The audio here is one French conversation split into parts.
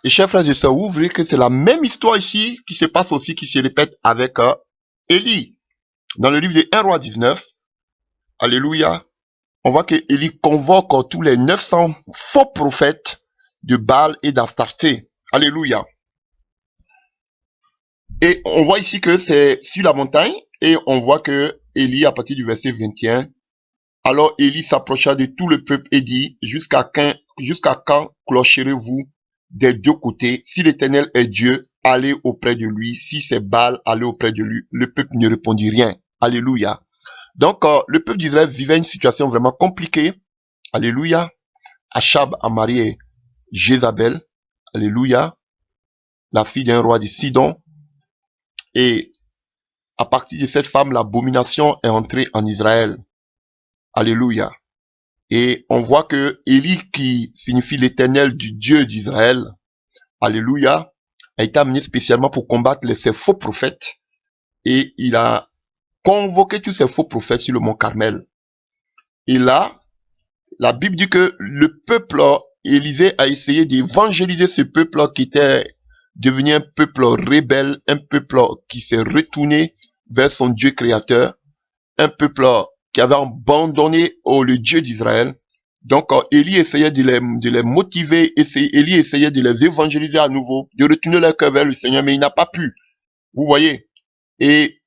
Et chers frères et sœurs, vous verrez que c'est la même histoire ici qui se passe aussi, qui se répète avec Élie. Dans le livre de 1 roi 19, alléluia, on voit que Élie convoque tous les 900 faux prophètes de Baal et d'Astarté. Alléluia. Et on voit ici que c'est sur la montagne, et on voit que Élie, à partir du verset 21, alors Élie s'approcha de tout le peuple et dit, jusqu'à quand clocherez-vous des deux côtés? Si l'Éternel est Dieu, allez auprès de lui. Si c'est Baal, allez auprès de lui. Le peuple ne répondit rien. Alléluia. Donc, le peuple d'Israël vivait une situation vraiment compliquée. Alléluia. Achab a marié Jézabel. Alléluia. La fille d'un roi de Sidon. Et à partir de cette femme, l'abomination est entrée en Israël. Alléluia. Et on voit que Élie, qui signifie l'Éternel du Dieu d'Israël, alléluia, a été amené spécialement pour combattre ces faux prophètes. Et il a convoqué tous ces faux prophètes sur le mont Carmel. Et là, la Bible dit que le peuple, Élisée a essayé d'évangéliser ce peuple qui était devenu un peuple rebelle, un peuple qui s'est retourné vers son Dieu créateur, un peuple qui avait abandonné le Dieu d'Israël. Donc, Élie essayait de les motiver, Élie essayait de les évangéliser à nouveau, de retourner leur cœur vers le Seigneur, mais il n'a pas pu. Vous voyez? Et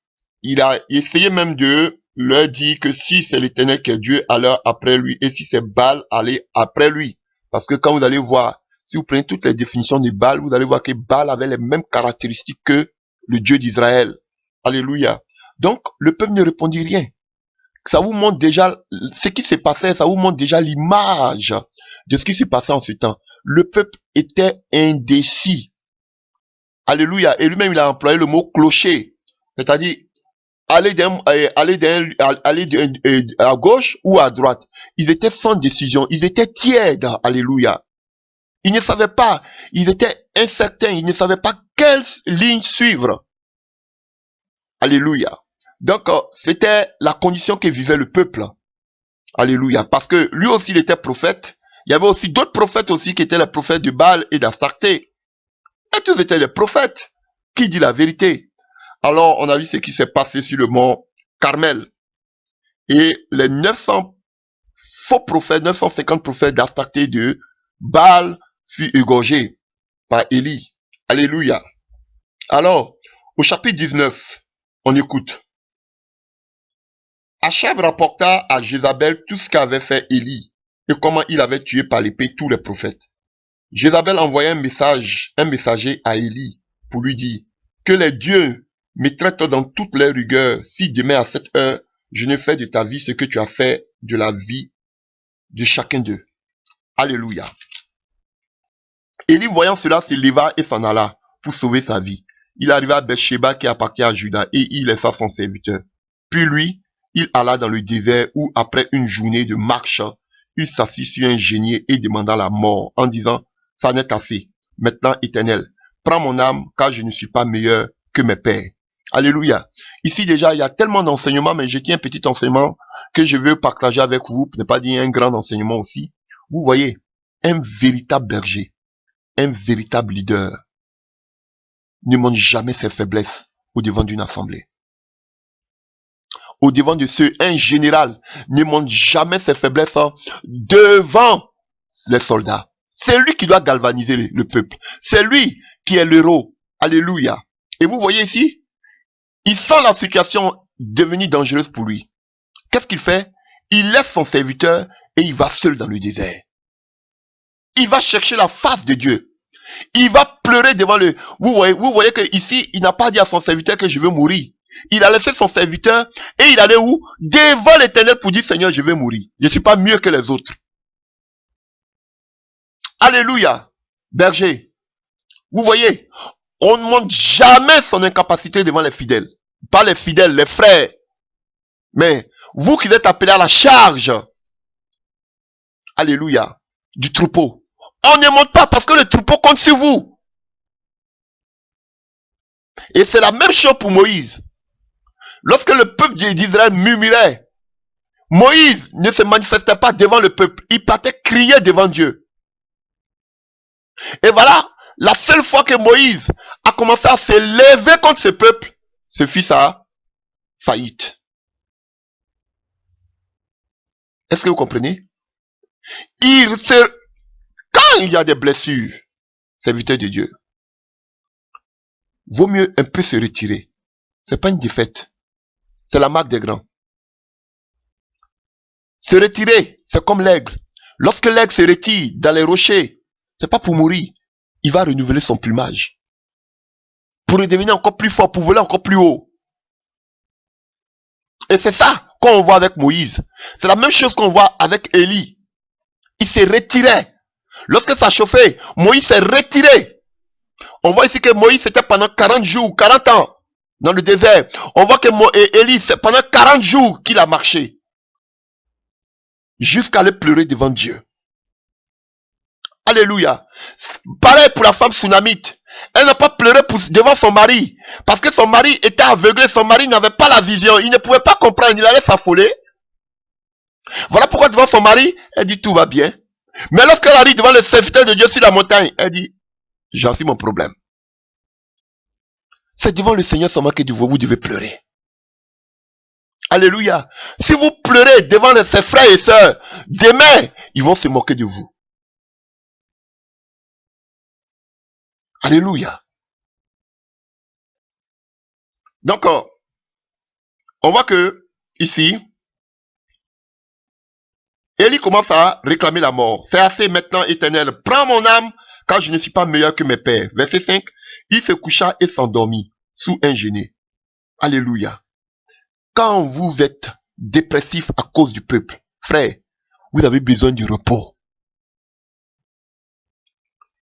il a essayé même de leur dire que si c'est l'Éternel qui est Dieu, alors après lui, et si c'est Baal, allez après lui. Parce que quand vous allez voir, si vous prenez toutes les définitions de Baal, vous allez voir que Baal avait les mêmes caractéristiques que le Dieu d'Israël. Alléluia. Donc, le peuple ne répondit rien. Ça vous montre déjà ce qui s'est passé, ça vous montre déjà l'image de ce qui s'est passé en ce temps. Le peuple était indécis. Alléluia. Et lui-même, il a employé le mot clocher. C'est-à-dire, aller à gauche ou à droite. Ils étaient sans décision. Ils étaient tièdes. Alléluia. Ils ne savaient pas. Ils étaient incertains. Ils ne savaient pas quelle ligne suivre. Alléluia. Donc, c'était la condition que vivait le peuple. Alléluia. Parce que lui aussi, il était prophète. Il y avait aussi d'autres prophètes aussi qui étaient les prophètes de Baal et d'Astarté. Et tous étaient des prophètes. Qui dit la vérité? Alors, on a vu ce qui s'est passé sur le mont Carmel. Et les 900 faux prophètes, 950 prophètes d'Astarté de Baal furent égorgés par Élie. Alléluia. Alors, au chapitre 19, on écoute. Achab rapporta à Jézabel tout ce qu'avait fait Élie et comment il avait tué par l'épée tous les prophètes. Jézabel envoya un messager à Élie pour lui dire que les dieux me traitent dans toutes leurs rigueurs si demain à cette heure je ne fais de ta vie ce que tu as fait de la vie de chacun d'eux. Alléluia. Élie voyant cela se leva et s'en alla pour sauver sa vie. Il arriva à Beersheba qui appartient à Juda et il laissa son serviteur. Puis lui, il alla dans le désert où, après une journée de marche, il s'assit sur un génier et demanda la mort en disant, ça n'est assez. Maintenant, Éternel, prends mon âme car je ne suis pas meilleur que mes pères. Alléluia. Ici déjà, il y a tellement d'enseignements, mais j'ai un petit enseignement que je veux partager avec vous, pour ne pas dire un grand enseignement aussi. Vous voyez, un véritable berger, un véritable leader ne montre jamais ses faiblesses au devant d'une assemblée. Au devant de ceux, un général ne montre jamais ses faiblesses devant les soldats. C'est lui qui doit galvaniser le peuple. C'est lui qui est l'héros. Alléluia. Et vous voyez ici, il sent la situation devenir dangereuse pour lui. Qu'est-ce qu'il fait? Il laisse son serviteur et il va seul dans le désert. Il va chercher la face de Dieu. Il va pleurer devant le... Vous voyez que ici, il n'a pas dit à son serviteur que je veux mourir. Il a laissé son serviteur et il allait où? Devant l'Éternel pour dire, Seigneur, je vais mourir. Je ne suis pas mieux que les autres. Alléluia. Berger. Vous voyez, on ne montre jamais son incapacité devant les fidèles. Pas les fidèles, les frères. Mais vous qui êtes appelés à la charge. Alléluia. Du troupeau. On ne monte pas parce que le troupeau compte sur vous. Et c'est la même chose pour Moïse. Lorsque le peuple d'Israël murmurait, Moïse ne se manifestait pas devant le peuple. Il partait crier devant Dieu. Et voilà, la seule fois que Moïse a commencé à s'élever contre ce peuple, ce fut sa faillite. Est-ce que vous comprenez? Quand il y a des blessures, serviteurs de Dieu, vaut mieux un peu se retirer. C'est pas une défaite. C'est la marque des grands. Se retirer, c'est comme l'aigle. Lorsque l'aigle se retire dans les rochers, c'est pas pour mourir. Il va renouveler son plumage. Pour devenir encore plus fort, pour voler encore plus haut. Et c'est ça qu'on voit avec Moïse. C'est la même chose qu'on voit avec Élie. Il s'est retiré. Lorsque ça chauffait, Moïse s'est retiré. On voit ici que Moïs était pendant 40 jours, 40 ans dans le désert. On voit que Élie, c'est pendant 40 jours qu'il a marché. Jusqu'à aller pleurer devant Dieu. Alléluia. Pareil pour la femme sunamite. Elle n'a pas pleuré devant son mari. Parce que son mari était aveuglé. Son mari n'avait pas la vision. Il ne pouvait pas comprendre. Il allait s'affoler. Voilà pourquoi devant son mari, elle dit tout va bien. Mais lorsqu'elle arrive devant le serviteur de Dieu sur la montagne, elle dit, j'en suis mon problème. C'est devant le Seigneur seulement que vous devez pleurer. Alléluia. Si vous pleurez devant ses frères et sœurs, demain, ils vont se moquer de vous. Alléluia. Donc, on voit que, ici, Élie commence à réclamer la mort. C'est assez maintenant, Éternel. Prends mon âme, car je ne suis pas meilleur que mes pères. Verset 5. Il se coucha et s'endormit sous un genêt. Alléluia. Quand vous êtes dépressif à cause du peuple, frère, vous avez besoin du repos.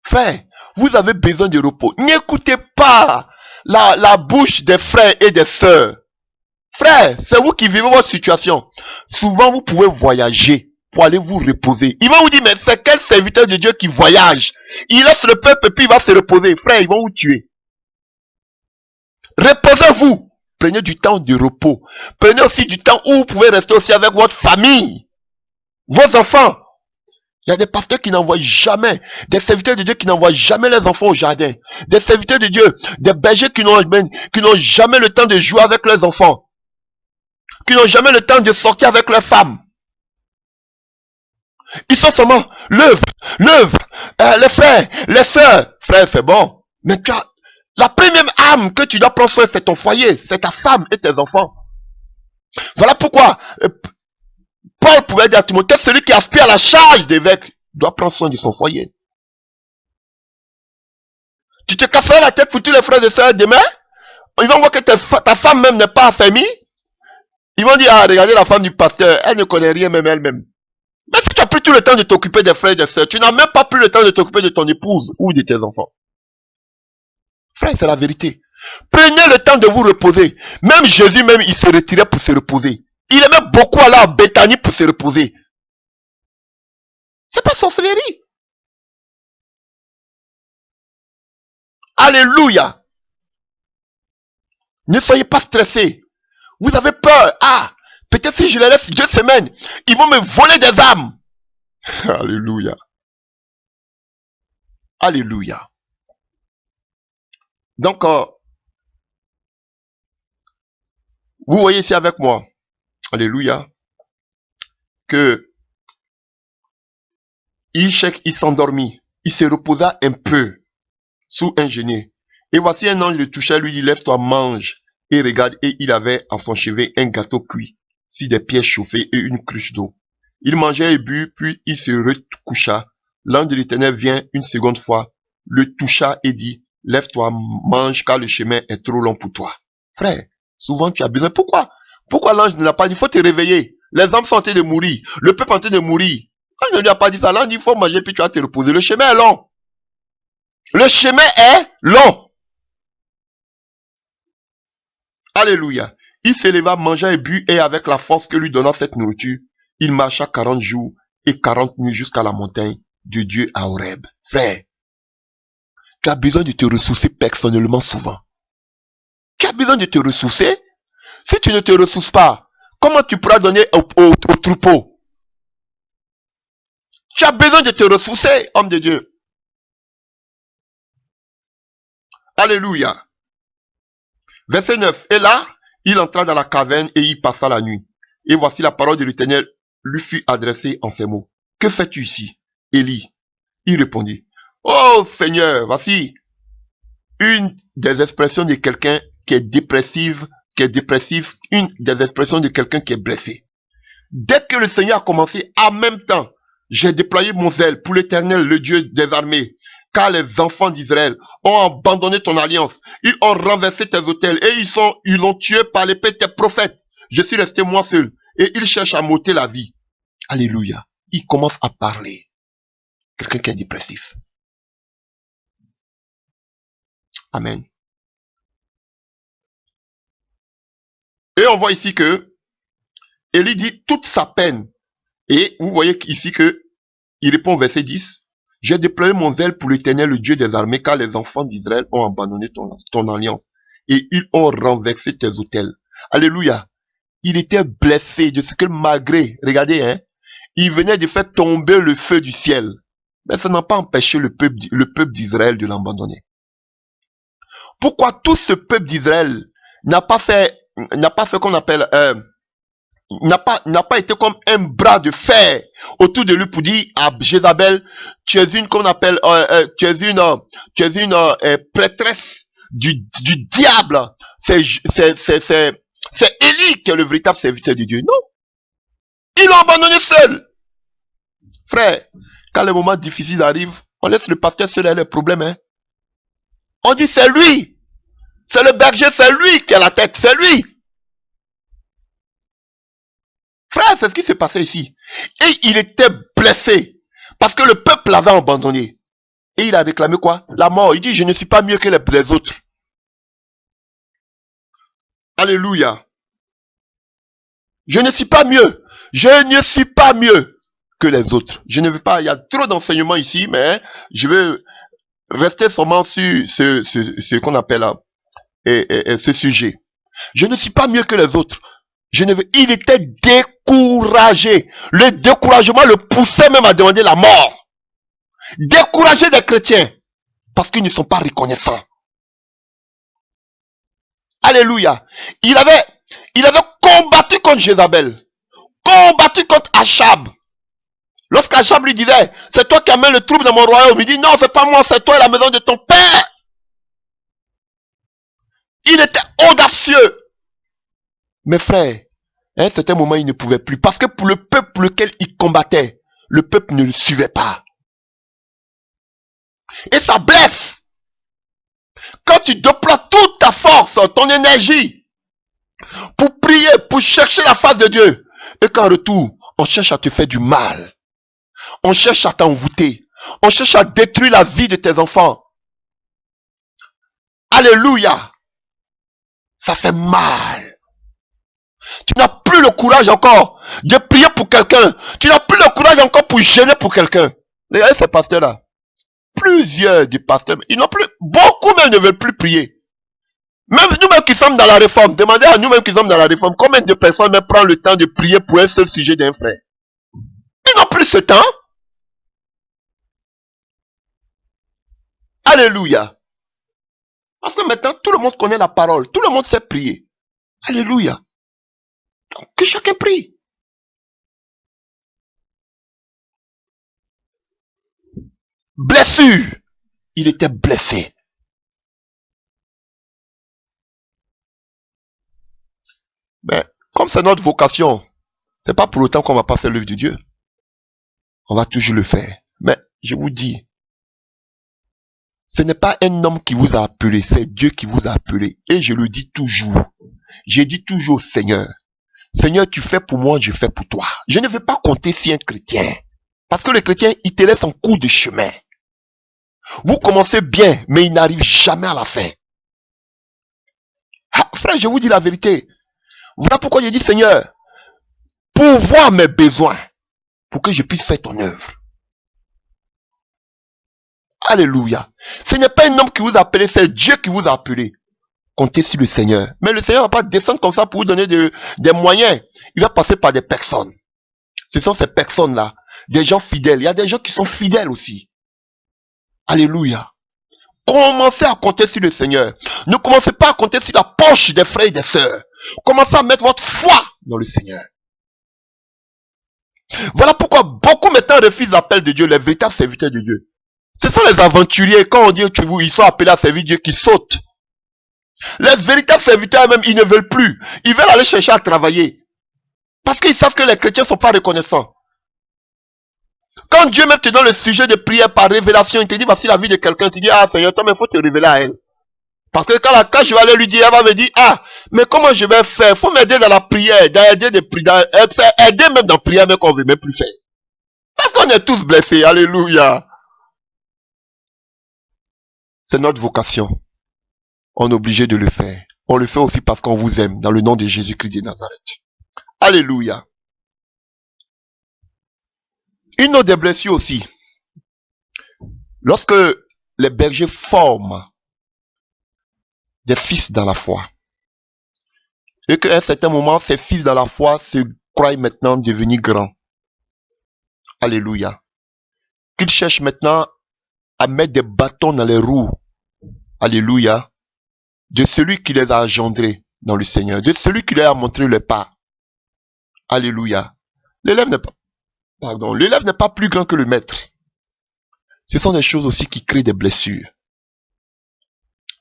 Frère, vous avez besoin du repos. N'écoutez pas la bouche des frères et des sœurs. Frère, c'est vous qui vivez votre situation. Souvent, vous pouvez voyager pour aller vous reposer. Ils vont vous dire, mais c'est quel serviteur de Dieu qui voyage? Il laisse le peuple et puis il va se reposer. Frère, ils vont vous tuer. Reposez-vous. Prenez du temps de repos. Prenez aussi du temps où vous pouvez rester aussi avec votre famille. Vos enfants. Il y a des pasteurs qui n'envoient jamais, des serviteurs de Dieu qui n'envoient jamais les enfants au jardin. Des serviteurs de Dieu, des bergers qui n'ont jamais le temps de jouer avec leurs enfants. Qui n'ont jamais le temps de sortir avec leurs femmes. Ils sont seulement l'œuvre, les frères, les sœurs. Frère, c'est bon. Mais la première âme que tu dois prendre soin, c'est ton foyer, c'est ta femme et tes enfants. Voilà pourquoi Paul pouvait dire à Timothée, celui qui aspire à la charge d'évêque doit prendre soin de son foyer. Tu te casseras la tête pour tous les frères et sœurs demain. Ils vont voir que ta femme même n'est pas affermie. Ils vont dire, ah, regardez la femme du pasteur, elle ne connaît rien même elle-même. Mais si tu as plus tout le temps de t'occuper des frères et des sœurs, tu n'as même pas plus le temps de t'occuper de ton épouse ou de tes enfants. Frère, c'est la vérité. Prenez le temps de vous reposer. Même Jésus même, il se retirait pour se reposer. Il aimait beaucoup aller à Béthanie pour se reposer. C'est pas sorcellerie. Alléluia. Ne soyez pas stressés. Vous avez peur. Ah, peut-être si je les laisse 2 semaines, ils vont me voler des âmes. Alléluia. Alléluia. Donc, vous voyez ici avec moi, alléluia, que il s'endormit, il se reposa un peu sous un genêt. Et voici un ange le toucha, lui dit, lève-toi, mange. Et regarde, et il avait à son chevet un gâteau cuit, sur des pierres chauffées et une cruche d'eau. Il mangeait et but, puis il se recoucha. L'ange de l'Éternel vient une seconde fois, le toucha et dit, lève-toi, mange, car le chemin est trop long pour toi. Frère, souvent tu as besoin. Pourquoi l'ange ne l'a pas dit? Il faut te réveiller. Les hommes sont en train de mourir. Le peuple est en train de mourir. L'ange ne lui a pas dit ça. L'ange dit, il faut manger, puis tu vas te reposer. Le chemin est long. Le chemin est long. Alléluia. Il s'éleva, mangea et but, et avec la force que lui donna cette nourriture, il marcha 40 jours et 40 nuits jusqu'à la montagne de Dieu à Horeb. Frère, tu as besoin de te ressourcer personnellement souvent. Tu as besoin de te ressourcer. Si tu ne te ressources pas, comment tu pourras donner au troupeau? Tu as besoin de te ressourcer, homme de Dieu. Alléluia. Verset 9. Et là, il entra dans la caverne et y passa la nuit. Et voici la parole de l'Éternel lui fut adressée en ces mots. Que fais-tu ici, Élie? Il répondit. Oh Seigneur, voici une des expressions de quelqu'un qui est dépressive, une des expressions de quelqu'un qui est blessé. Dès que le Seigneur a commencé, en même temps, j'ai déployé mon zèle pour l'Éternel, le Dieu des armées, car les enfants d'Israël ont abandonné ton alliance, ils ont renversé tes autels et ils ont tué par l'épée tes prophètes. Je suis resté moi seul et ils cherchent à m'ôter la vie. Alléluia. Il commence à parler. Quelqu'un qui est dépressif. Amen. Et on voit ici que Élie dit toute sa peine. Et vous voyez ici que il répond au verset 10. J'ai déployé mon zèle pour l'Éternel, le Dieu des armées, car les enfants d'Israël ont abandonné ton alliance. Et ils ont renversé tes autels. Alléluia. Il était blessé de ce que malgré, regardez, hein, il venait de faire tomber le feu du ciel. Mais ça n'a pas empêché le peuple d'Israël de l'abandonner. Pourquoi tout ce peuple d'Israël n'a pas fait qu'on appelle, n'a pas été comme un bras de fer autour de lui pour dire à Jézabel, tu es une qu'on appelle, tu es une prêtresse du diable. C'est Élie qui est le véritable serviteur de Dieu. Non. Ils l'ont abandonné seul. Frère, quand les moments difficiles arrivent, on laisse le pasteur seul avec les problèmes. Hein. On dit c'est lui. C'est le berger, c'est lui qui a la tête. C'est lui. Frère, c'est ce qui s'est passé ici. Et il était blessé. Parce que le peuple l'avait abandonné. Et il a réclamé quoi? La mort. Il dit, je ne suis pas mieux que les autres. Alléluia. Je ne suis pas mieux. Je ne suis pas mieux que les autres. Je ne veux pas, il y a trop d'enseignements ici, mais je veux rester seulement sur ce qu'on appelle ce sujet. Je ne suis pas mieux que les autres. Il était découragé. Le découragement le poussait même à demander la mort. Découragé des chrétiens. Parce qu'ils ne sont pas reconnaissants. Alléluia. Il avait combattu contre Jézabel. Combattu contre Achab. Lorsqu'Achab lui disait, c'est toi qui amènes le trouble dans mon royaume. Il dit, non, c'est pas moi, c'est toi et la maison de ton père. Il était audacieux. Mes frères, à un certain moment, il ne pouvait plus. Parce que pour le peuple pour lequel il combattait, le peuple ne le suivait pas. Et ça blesse. Quand tu déploies toute ta force, ton énergie, pour prier, pour chercher la face de Dieu, et qu'en retour, on cherche à te faire du mal. On cherche à t'envoûter. On cherche à détruire la vie de tes enfants. Alléluia. Ça fait mal. Tu n'as plus le courage encore de prier pour quelqu'un. Tu n'as plus le courage encore pour gêner pour quelqu'un. Regardez ces pasteurs-là. Plusieurs des pasteurs, ils n'ont plus, beaucoup même ne veulent plus prier. Même nous-mêmes qui sommes dans la réforme, demandez à nous-mêmes qui sommes dans la réforme, combien de personnes même prennent le temps de prier pour un seul sujet d'un frère. Ils n'ont plus ce temps. Alléluia. Parce que maintenant, tout le monde connaît la parole. Tout le monde sait prier. Alléluia. Donc, que chacun prie. Blessure. Il était blessé. Mais, comme c'est notre vocation, c'est pas pour autant qu'on va pas faire l'œuvre de Dieu. On va toujours le faire. Mais, je vous dis, ce n'est pas un homme qui vous a appelé, c'est Dieu qui vous a appelé. Et je le dis toujours. J'ai dit toujours au Seigneur, Seigneur, tu fais pour moi, je fais pour toi. Je ne veux pas compter sur un chrétien. Parce que le chrétien, il te laisse en cours de chemin. Vous commencez bien, mais il n'arrive jamais à la fin. Ah, frère, je vous dis la vérité. Voilà pourquoi je dis, Seigneur, pour voir mes besoins, pour que je puisse faire ton œuvre. Alléluia. Ce n'est pas un homme qui vous a appelé, c'est Dieu qui vous a appelé. Comptez sur le Seigneur. Mais le Seigneur ne va pas descendre comme ça pour vous donner des moyens. Il va passer par des personnes. Ce sont ces personnes-là, des gens fidèles. Il y a des gens qui sont fidèles aussi. Alléluia. Commencez à compter sur le Seigneur. Ne commencez pas à compter sur la poche des frères et des sœurs. Commencez à mettre votre foi dans le Seigneur. Voilà pourquoi beaucoup maintenant refusent l'appel de Dieu, les véritables serviteurs de Dieu. Ce sont les aventuriers, quand on dit que ils sont appelés à servir Dieu, qui sautent. Les véritables serviteurs même, ils ne veulent plus. Ils veulent aller chercher à travailler. Parce qu'ils savent que les chrétiens ne sont pas reconnaissants. Quand Dieu même te donne le sujet de prière par révélation, il te dit, voici la vie de quelqu'un, tu dis, ah Seigneur, toi, mais il faut te révéler à elle. Parce que quand je vais aller lui dire, elle va me dire, ah, mais comment je vais faire? Il faut m'aider dans la prière, aider même dans la prière, mais qu'on ne veut même plus faire. Parce qu'on est tous blessés, alléluia. C'est notre vocation. On est obligé de le faire. On le fait aussi parce qu'on vous aime, dans le nom de Jésus-Christ de Nazareth. Alléluia. Une autre des blessures aussi. Lorsque les bergers forment des fils dans la foi, et qu'à un certain moment, ces fils dans la foi se croient maintenant devenir grands. Alléluia. Qu'ils cherchent maintenant à mettre des bâtons dans les roues. Alléluia. De celui qui les a engendrés dans le Seigneur. De celui qui leur a montré le pas. Alléluia. L'élève n'est pas plus grand que le maître. Ce sont des choses aussi qui créent des blessures.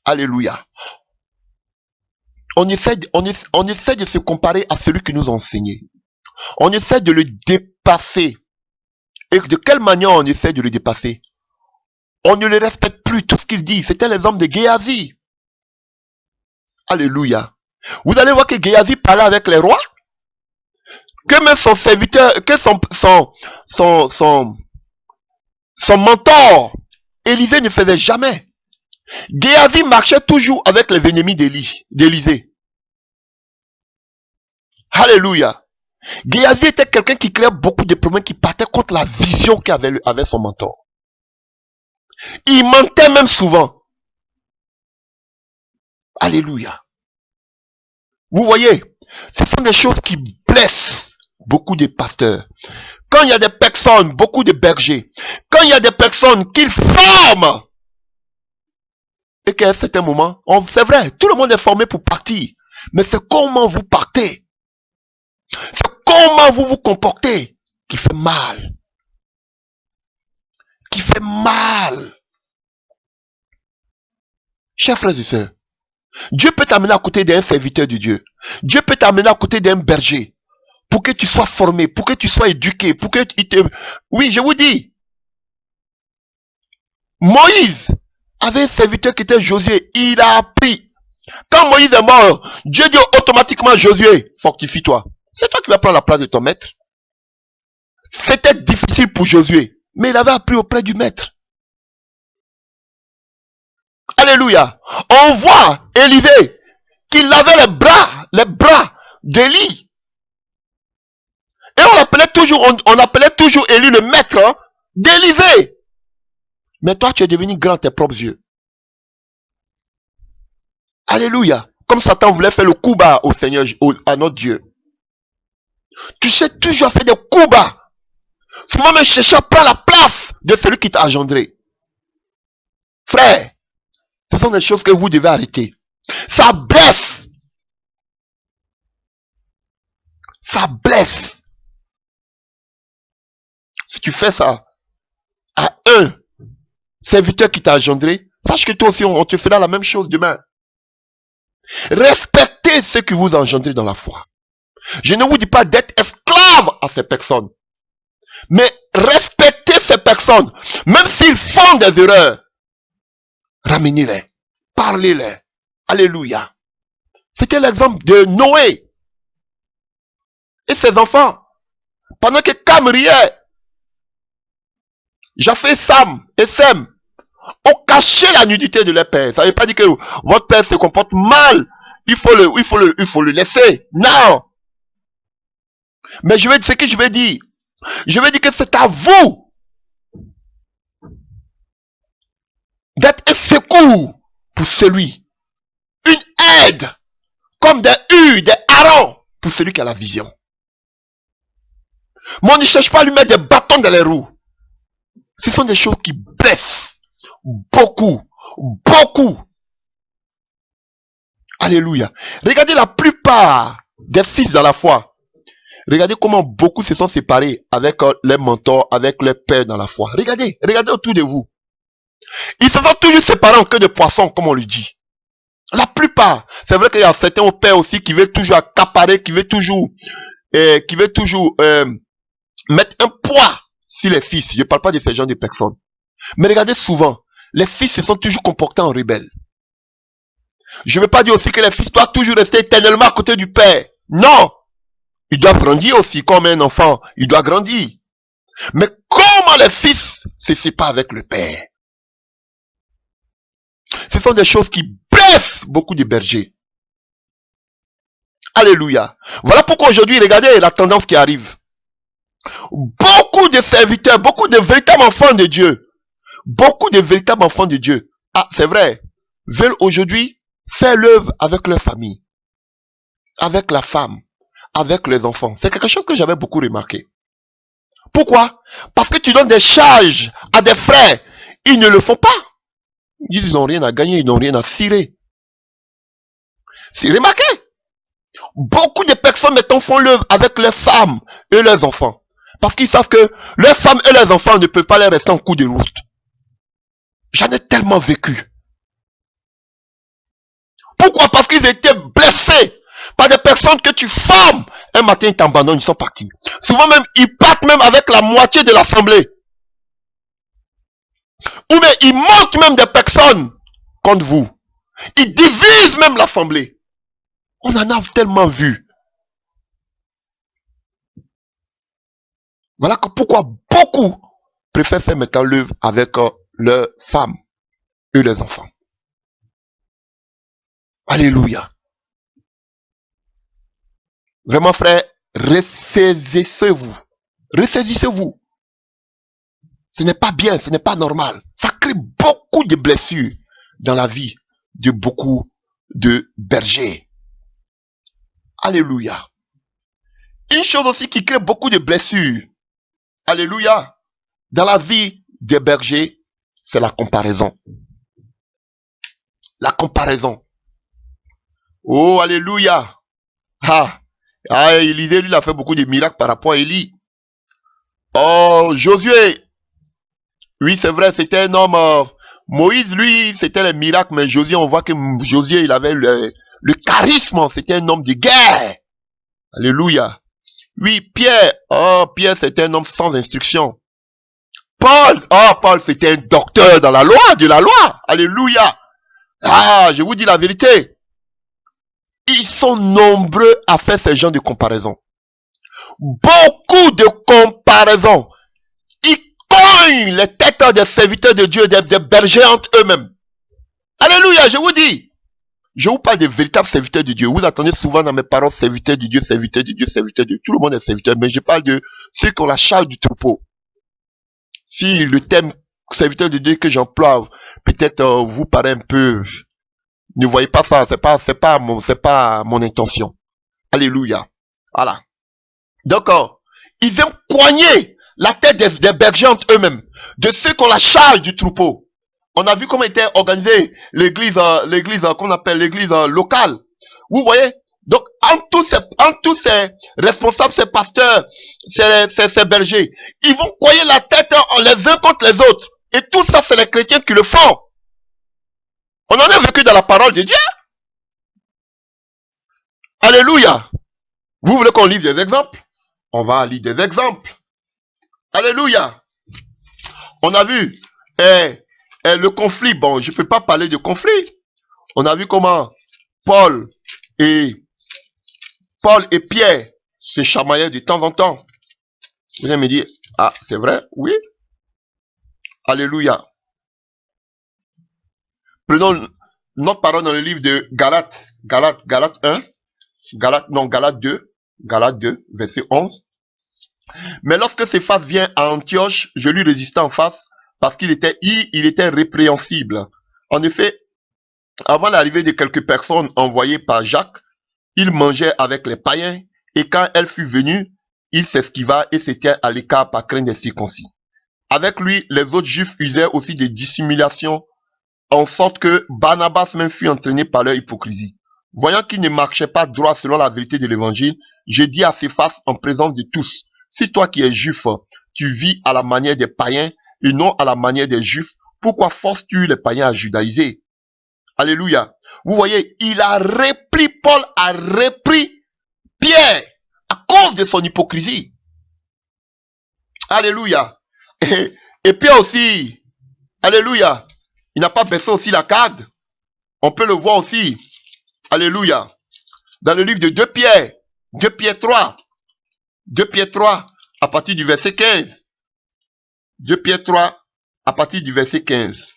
Alléluia. On essaie de se comparer à celui qui nous a enseigné. On essaie de le dépasser. Et de quelle manière on essaie de le dépasser? On ne le respecte plus. Tout ce qu'il dit, c'était les hommes de Géasi. Alléluia. Vous allez voir que Géasi parlait avec les rois. Que même son serviteur, que son mentor, Élisée, ne faisait jamais. Géasi marchait toujours avec les ennemis d'Élisée. Alléluia. Géasi était quelqu'un qui créait beaucoup de problèmes, qui partait contre la vision qu'avait son mentor. Il mentait même souvent. Alléluia. Vous voyez, ce sont des choses qui blessent beaucoup de pasteurs. Quand il y a des personnes, beaucoup de bergers, quand il y a des personnes qu'ils forment, et qu'à un certain moment, c'est vrai, tout le monde est formé pour partir, mais c'est comment vous partez, c'est comment vous vous comportez qui fait mal. Qui fait mal. Chers frères et sœurs, Dieu peut t'amener à côté d'un serviteur de Dieu. Dieu peut t'amener à côté d'un berger. Pour que tu sois formé, pour que tu sois éduqué, pour que tu te... Oui, je vous dis. Moïse avait un serviteur qui était Josué. Il a appris. Quand Moïse est mort, Dieu dit automatiquement, Josué, fortifie-toi. C'est toi qui vas prendre la place de ton maître. C'était difficile pour Josué, mais il avait appris auprès du maître. Alléluia. On voit Élisée qu'il avait les bras d'Élie. Et on appelait toujours Élie le maître d'Élisée. Mais toi, tu es devenu grand à tes propres yeux. Alléluia. Comme Satan voulait faire le coup bas au Seigneur, à notre Dieu. Tu sais toujours faire des coups bas. Souvent même chercher à prendre la place de celui qui t'a engendré. Frère, ce sont des choses que vous devez arrêter. Ça blesse. Ça blesse. Si tu fais ça à un serviteur qui t'a engendré, sache que toi aussi on te fera la même chose demain. Respectez ceux qui vous engendrent dans la foi. Je ne vous dis pas d'être esclave à ces personnes. Mais respectez ces personnes. Même s'ils font des erreurs. Ramenez-les. Parlez-les. Alléluia. C'était l'exemple de Noé. Et ses enfants. Pendant que Cam riait, Japheth, Sam et Sem ont caché la nudité de leur père. Ça ne veut pas dire que votre père se comporte mal. Il faut le laisser. Non. Mais ce que je vais dire. Je vais dire que c'est à vous d'être un secours pour celui. Une aide. Comme des Hur, des Aaron pour celui qui a la vision. Mais on ne cherche pas à lui mettre des bâtons dans les roues. Ce sont des choses qui blessent beaucoup. Beaucoup. Alléluia. Regardez la plupart des fils dans la foi. Regardez comment beaucoup se sont séparés avec les mentors, avec les pères dans la foi. Regardez, regardez autour de vous. Ils se sont toujours séparés en queue de poisson, comme on le dit. La plupart. C'est vrai qu'il y a certains pères aussi qui veulent toujours accaparer, qui veulent toujours mettre un poids sur les fils. Je ne parle pas de ces genres de personnes. Mais regardez souvent, les fils se sont toujours comportés en rebelles. Je ne veux pas dire aussi que les fils doivent toujours rester éternellement à côté du père. Non! Ils doivent grandir aussi comme un enfant. Il doit grandir. Mais comment les fils se séparent avec le père? Ce sont des choses qui blessent beaucoup de bergers. Alléluia. Voilà pourquoi aujourd'hui, regardez la tendance qui arrive. Beaucoup de serviteurs, beaucoup de véritables enfants de Dieu, ah c'est vrai, veulent aujourd'hui faire l'œuvre avec leur famille, avec la femme, avec les enfants. C'est quelque chose que j'avais beaucoup remarqué. Pourquoi? Parce que tu donnes des charges à des frères, ils ne le font pas. Ils n'ont rien à gagner, ils n'ont rien à cirer. C'est remarqué. Beaucoup de personnes maintenant font l'œuvre avec leurs femmes et leurs enfants. Parce qu'ils savent que leurs femmes et leurs enfants ne peuvent pas les rester en cours de route. J'en ai tellement vécu. Pourquoi? Parce qu'ils étaient blessés par des personnes que tu formes. Un matin, ils t'abandonnent, ils sont partis. Souvent même, ils partent même avec la moitié de l'assemblée. Ou bien, ils montent même des personnes contre vous. Ils divisent même l'assemblée. On en a tellement vu. Voilà pourquoi beaucoup préfèrent faire maintenant l'œuvre avec leurs femmes et leurs enfants. Alléluia. Vraiment, frère, ressaisissez-vous. Ressaisissez-vous. Ce n'est pas bien, ce n'est pas normal. Ça crée beaucoup de blessures dans la vie de beaucoup de bergers. Alléluia. Une chose aussi qui crée beaucoup de blessures, alléluia, dans la vie des bergers, c'est la comparaison. La comparaison. Oh, alléluia. Élisée, lui, il a fait beaucoup de miracles par rapport à Élie. Oh, Josué. Oui, c'est vrai, c'était un homme. Moïse, lui, c'était les miracles, mais Josué, on voit que Josué, il avait le charisme, c'était un homme de guerre. Alléluia. Oui, Pierre. Oh, Pierre, c'était un homme sans instruction. Paul. Oh, Paul, c'était un docteur dans la loi, de la loi. Alléluia. Ah, je vous dis la vérité. Ils sont nombreux à faire ce genre de comparaison. Beaucoup de comparaisons. Ils cognent les têtes des serviteurs de Dieu, des bergers entre eux-mêmes. Alléluia, je vous dis. Je vous parle des véritables serviteurs de Dieu. Vous attendez souvent dans mes paroles serviteurs de Dieu, serviteurs de Dieu, serviteurs de Dieu. Tout le monde est serviteur, mais je parle de ceux qui ont la charge du troupeau. Si le thème serviteur de Dieu que j'emploie, peut-être vous paraît un peu... Ne voyez pas ça, c'est pas mon intention. Alléluia. Voilà. Donc, ils aiment coigner la tête des bergers entre eux-mêmes, de ceux qui ont la charge du troupeau. On a vu comment était organisée l'église qu'on appelle l'église locale. Vous voyez? Donc, en tous ces responsables, ces pasteurs, ces bergers, ils vont coigner la tête les uns contre les autres. Et tout ça, c'est les chrétiens qui le font. On en a vécu dans la parole de Dieu. Alléluia. Vous voulez qu'on lise des exemples? On va lire des exemples. Alléluia. On a vu le conflit. Bon, je ne peux pas parler de conflit. On a vu comment Paul et Pierre se chamaillaient de temps en temps. Vous allez me dire, ah, c'est vrai? Oui. Alléluia. Prenons notre parole dans le livre de Galates 1, Galates 2, verset 11. Mais lorsque Céphas vient à Antioche, je lui résistai en face parce qu'il était répréhensible. En effet, avant l'arrivée de quelques personnes envoyées par Jacques, il mangeait avec les païens et quand elle fut venue, il s'esquiva et se tient à l'écart par crainte des circoncis. Avec lui, les autres juifs usaient aussi de dissimulation en sorte que Barnabas même fut entraîné par leur hypocrisie. Voyant qu'il ne marchait pas droit selon la vérité de l'évangile, j'ai dit à Céphas en présence de tous, si toi qui es juif, tu vis à la manière des païens et non à la manière des juifs, pourquoi forces-tu les païens à judaïser? Alléluia. Vous voyez, Paul a repris Pierre à cause de son hypocrisie. Alléluia. Et Pierre aussi, alléluia, il n'a pas baissé aussi la garde. On peut le voir aussi, alléluia, dans le livre de 2 Pierre, 2 Pierre 3, 2 Pierre 3, à partir du verset 15. 2 Pierre 3, à partir du verset 15.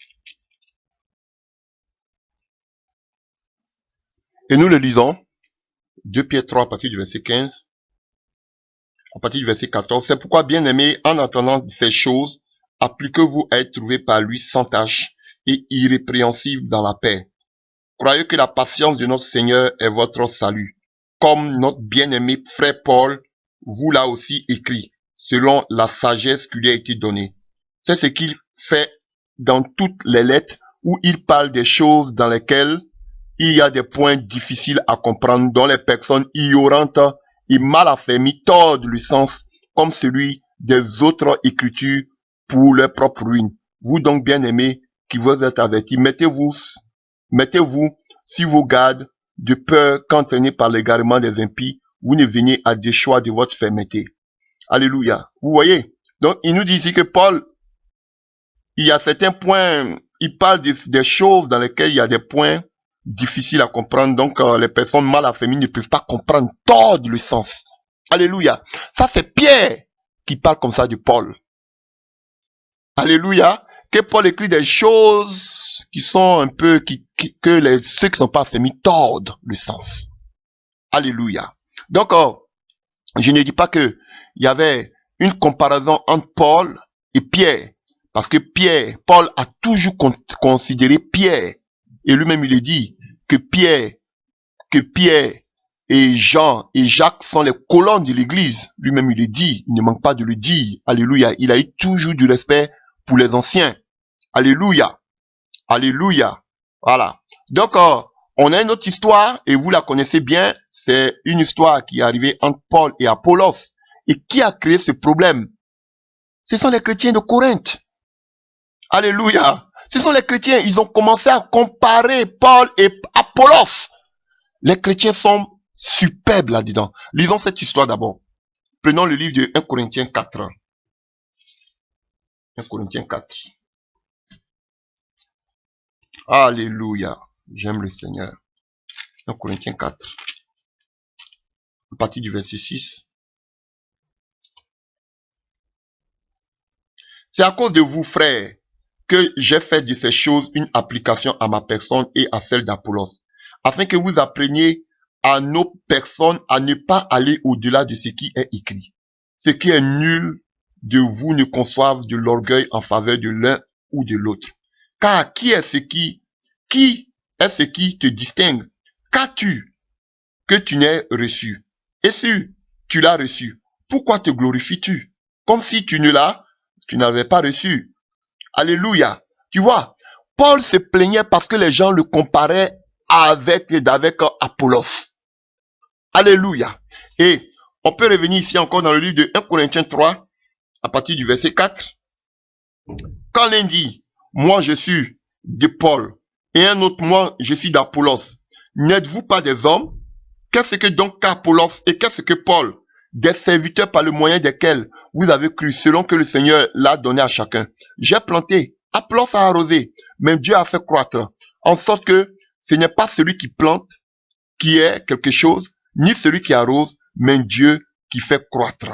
Et nous le lisons, 2 Pierre 3, à partir du verset 15, à partir du verset 14. C'est pourquoi, bien-aimés, en attendant ces choses, appliquez-vous à être trouvés par lui sans tache et irrépréhensible dans la paix. Croyez que la patience de notre Seigneur est votre salut. Comme notre bien-aimé frère Paul vous l'a aussi écrit, selon la sagesse qui lui a été donnée. C'est ce qu'il fait dans toutes les lettres où il parle des choses dans lesquelles il y a des points difficiles à comprendre, dont les personnes ignorantes et mal affermies tordent le sens, comme celui des autres écritures pour leur propre ruine. Vous donc, bien-aimés, qui vous êtes avertis, mettez-vous sur vos gardes, de peur qu'entraînés par l'égarement des impies, vous ne veniez à déchoir de votre fermeté. Alléluia. Vous voyez? Donc, il nous dit ici que Paul, il y a certains points, il parle des choses dans lesquelles il y a des points difficiles à comprendre. Donc, les personnes mal affermies ne peuvent pas comprendre, tordent le sens. Alléluia. Ça, c'est Pierre qui parle comme ça de Paul. Alléluia. Que Paul écrit des choses qui sont un peu, que ceux qui ne sont pas affermis tordent le sens. Alléluia. Donc, je ne dis pas que il y avait une comparaison entre Paul et Pierre. Parce que Paul a toujours considéré Pierre, et lui-même il dit que Pierre et Jean et Jacques sont les colonnes de l'église. Lui-même il le dit, il ne manque pas de le dire. Alléluia. Il a eu toujours du respect pour les anciens. Alléluia. Alléluia. Voilà. Donc, on a une autre histoire, et vous la connaissez bien, c'est une histoire qui est arrivée entre Paul et Apollos. Et qui a créé ce problème? Ce sont les chrétiens de Corinthe. Alléluia. Ce sont les chrétiens, ils ont commencé à comparer Paul et Apollos. Les chrétiens sont superbes là-dedans. Lisons cette histoire d'abord. Prenons le livre de 1 Corinthiens 4. 1 Corinthiens 4. Alléluia. J'aime le Seigneur. 1 Corinthiens 4. À partir du verset 6. C'est à cause de vous, frères, que j'ai fait de ces choses une application à ma personne et à celle d'Apollos, afin que vous appreniez à nos personnes à ne pas aller au-delà de ce qui est écrit. Ce qui est nul de vous ne conçoive de l'orgueil en faveur de l'un ou de l'autre. Car qui est ce qui te distingue? Qu'as-tu que tu n'aies reçu? Et si tu l'as reçu, pourquoi te glorifies-tu? Comme si tu n'avais pas reçu. Alléluia. Tu vois, Paul se plaignait parce que les gens le comparaient avec Apollos. Alléluia. Et on peut revenir ici encore dans le livre de 1 Corinthiens 3, à partir du verset 4. Quand l'un dit, moi je suis de Paul, et un autre, moi je suis d'Apollos, n'êtes-vous pas des hommes? Qu'est-ce que donc qu'Apollos et qu'est-ce que Paul? Des serviteurs par le moyen desquels vous avez cru, selon que le Seigneur l'a donné à chacun. J'ai planté, Apollos a arrosé, mais Dieu a fait croître, en sorte que ce n'est pas celui qui plante qui est quelque chose, ni celui qui arrose, mais Dieu qui fait croître.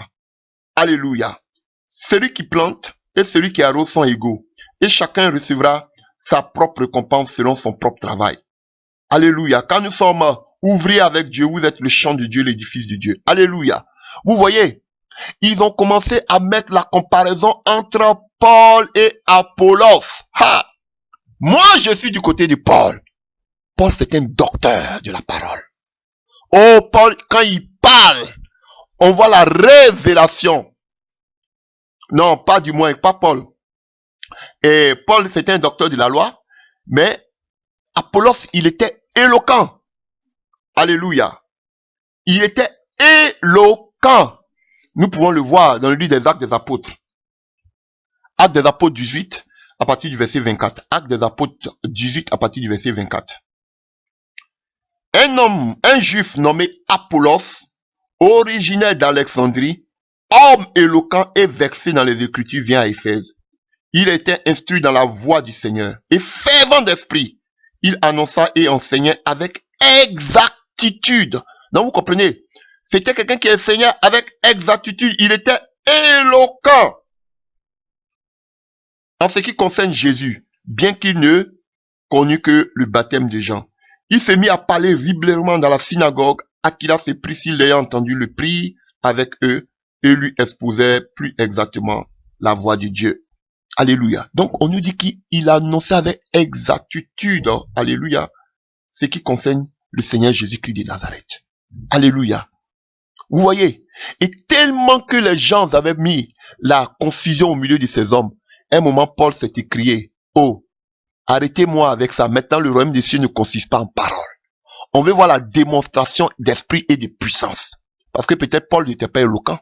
Alléluia. Celui qui plante et celui qui arrose sont égaux, et chacun recevra sa propre récompense selon son propre travail. Alléluia. Quand nous sommes ouvriers avec Dieu, vous êtes le champ de Dieu, l'édifice de Dieu. Alléluia. Vous voyez, ils ont commencé à mettre la comparaison entre Paul et Apollos. Ha! Moi, je suis du côté de Paul. Paul, c'est un docteur de la parole. Oh, Paul, quand il parle, on voit la révélation. Non, pas du moins, pas Paul. Et Paul, c'est un docteur de la loi. Mais Apollos, il était éloquent. Alléluia. Il était éloquent. Nous pouvons le voir dans le livre des Actes des Apôtres. Actes des Apôtres 18, à partir du verset 24. Actes des Apôtres 18, à partir du verset 24. Un juif nommé Apollos, originaire d'Alexandrie, homme éloquent et versé dans les Écritures, vient à Éphèse. Il était instruit dans la voie du Seigneur et fervent d'esprit. Il annonça et enseignait avec exactitude. Donc vous comprenez, c'était quelqu'un qui enseignait avec exactitude. Il était éloquent. En ce qui concerne Jésus, bien qu'il ne connût que le baptême de Jean, il s'est mis à parler librement dans la synagogue. Aquilas et Priscille, l'ayant entendu, le prient avec eux et lui exposaient plus exactement la voix de Dieu. Alléluia. Donc, on nous dit qu'il annonçait avec exactitude, alléluia, ce qui concerne le Seigneur Jésus-Christ de Nazareth. Alléluia. Vous voyez, et tellement que les gens avaient mis la confusion au milieu de ces hommes, à un moment, Paul s'est écrié, « Oh, arrêtez-moi avec ça. Maintenant, le royaume des cieux ne consiste pas en parole. On veut voir la démonstration d'esprit et de puissance. » Parce que peut-être Paul n'était pas éloquent.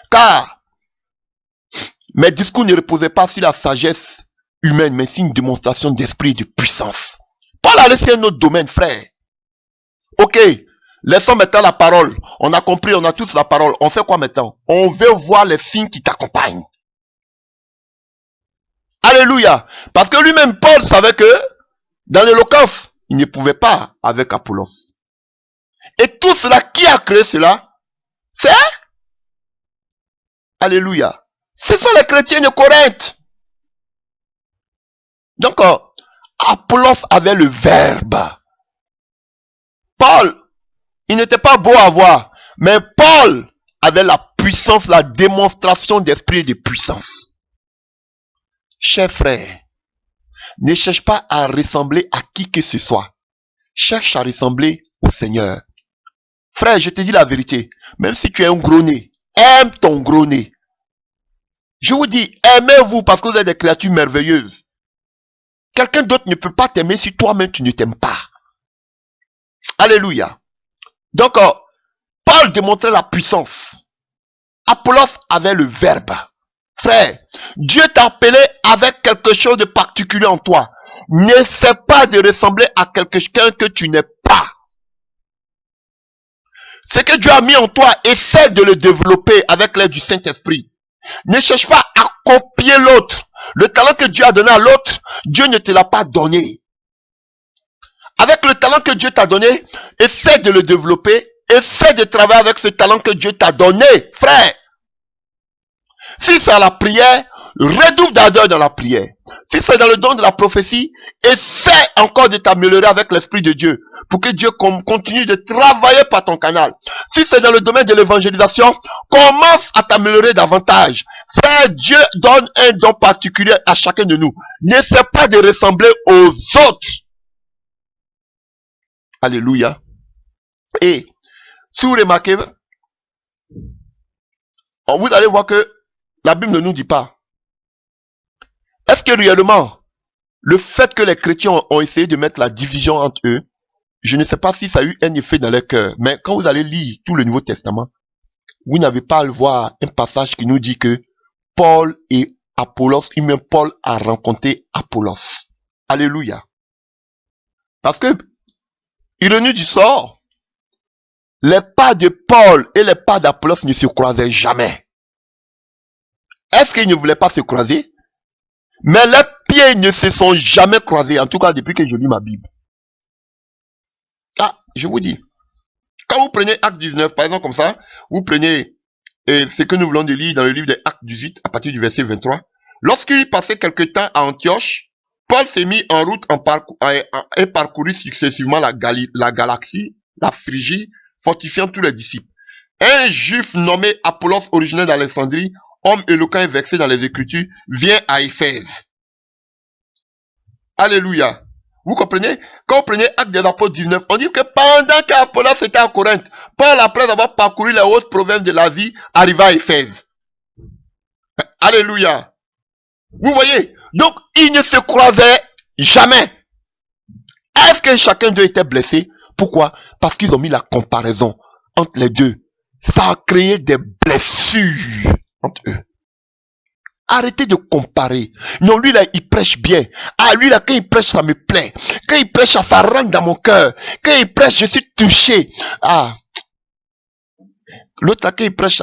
Car mes discours ne reposaient pas sur la sagesse humaine, mais sur une démonstration d'esprit et de puissance. Paul a laissé un autre domaine, frère. Ok, laissons maintenant la parole. On a compris, on a tous la parole. On fait quoi maintenant? On veut voir les signes qui t'accompagnent. Alléluia. Parce que lui-même, Paul savait que dans l'éloquence, il ne pouvait pas avec Apollos. Et tout cela, qui a créé cela? C'est alléluia. Ce sont les chrétiens de Corinthe. Donc, Apollos avait le verbe. Paul, il n'était pas beau à voir, mais Paul avait la puissance, la démonstration d'esprit et de puissance. Chers frères, ne cherche pas à ressembler à qui que ce soit. Cherche à ressembler au Seigneur. Frère, je te dis la vérité, même si tu es un gros nez, aime ton gros nez. Je vous dis, aimez-vous parce que vous êtes des créatures merveilleuses. Quelqu'un d'autre ne peut pas t'aimer si toi-même tu ne t'aimes pas. Alléluia. Donc, Paul démontrait la puissance. Apollos avait le verbe. Frère, Dieu t'a appelé avec quelque chose de particulier en toi. N'essaie pas de ressembler à quelqu'un que tu n'es pas. Ce que Dieu a mis en toi, essaie de le développer avec l'aide du Saint-Esprit. Ne cherche pas à copier l'autre. Le talent que Dieu a donné à l'autre, Dieu ne te l'a pas donné. Avec le talent que Dieu t'a donné, essaie de le développer. Essaie de travailler avec ce talent que Dieu t'a donné, frère. Si c'est à la prière, redouble d'ardeur dans la prière. Si c'est dans le don de la prophétie, essaie encore de t'améliorer avec l'Esprit de Dieu pour que Dieu continue de travailler par ton canal. Si c'est dans le domaine de l'évangélisation, commence à t'améliorer davantage. Frère, Dieu donne un don particulier à chacun de nous. N'essaie pas de ressembler aux autres. Alléluia. Et si vous remarquez, vous allez voir que la Bible ne nous dit pas. Est-ce que réellement, le fait que les chrétiens ont essayé de mettre la division entre eux, je ne sais pas si ça a eu un effet dans leur cœur, mais quand vous allez lire tout le Nouveau Testament, vous n'avez pas à le voir un passage qui nous dit que Paul et Apollos, ou même Paul a rencontré Apollos. Alléluia. Parce que, ironie du sort, les pas de Paul et les pas d'Apollos ne se croisaient jamais. Est-ce qu'ils ne voulaient pas se croiser? Mais les pieds ne se sont jamais croisés, en tout cas depuis que je lis ma Bible. Ah, je vous dis, quand vous prenez Acte 19, par exemple comme ça, vous prenez ce que nous voulons de lire dans le livre des Actes 18, à partir du verset 23. Lorsqu'il passait quelque temps à Antioche, Paul s'est mis en route et parcourut successivement la Galatie, la Phrygie, fortifiant tous les disciples. Un juif nommé Apollos, originaire d'Alexandrie, homme éloquent et vexé dans les Écritures, vient à Éphèse. Alléluia. Vous comprenez? Quand vous prenez Actes des Apôtres 19, on dit que pendant qu'Apollos était à Corinthe, Paul, après avoir parcouru les hautes provinces de l'Asie, arriva à Éphèse. Alléluia. Vous voyez, Donc, ils ne se croisaient jamais. Est-ce que chacun d'eux était blessé? Pourquoi? Parce qu'ils ont mis la comparaison entre les deux. Ça a créé des blessures entre eux. Arrêtez de comparer. Non, lui là, il prêche bien. Ah, lui là, quand il prêche, ça me plaît. Quand il prêche, ça rentre dans mon cœur. Quand il prêche, je suis touché. Ah. L'autre là, quand il prêche,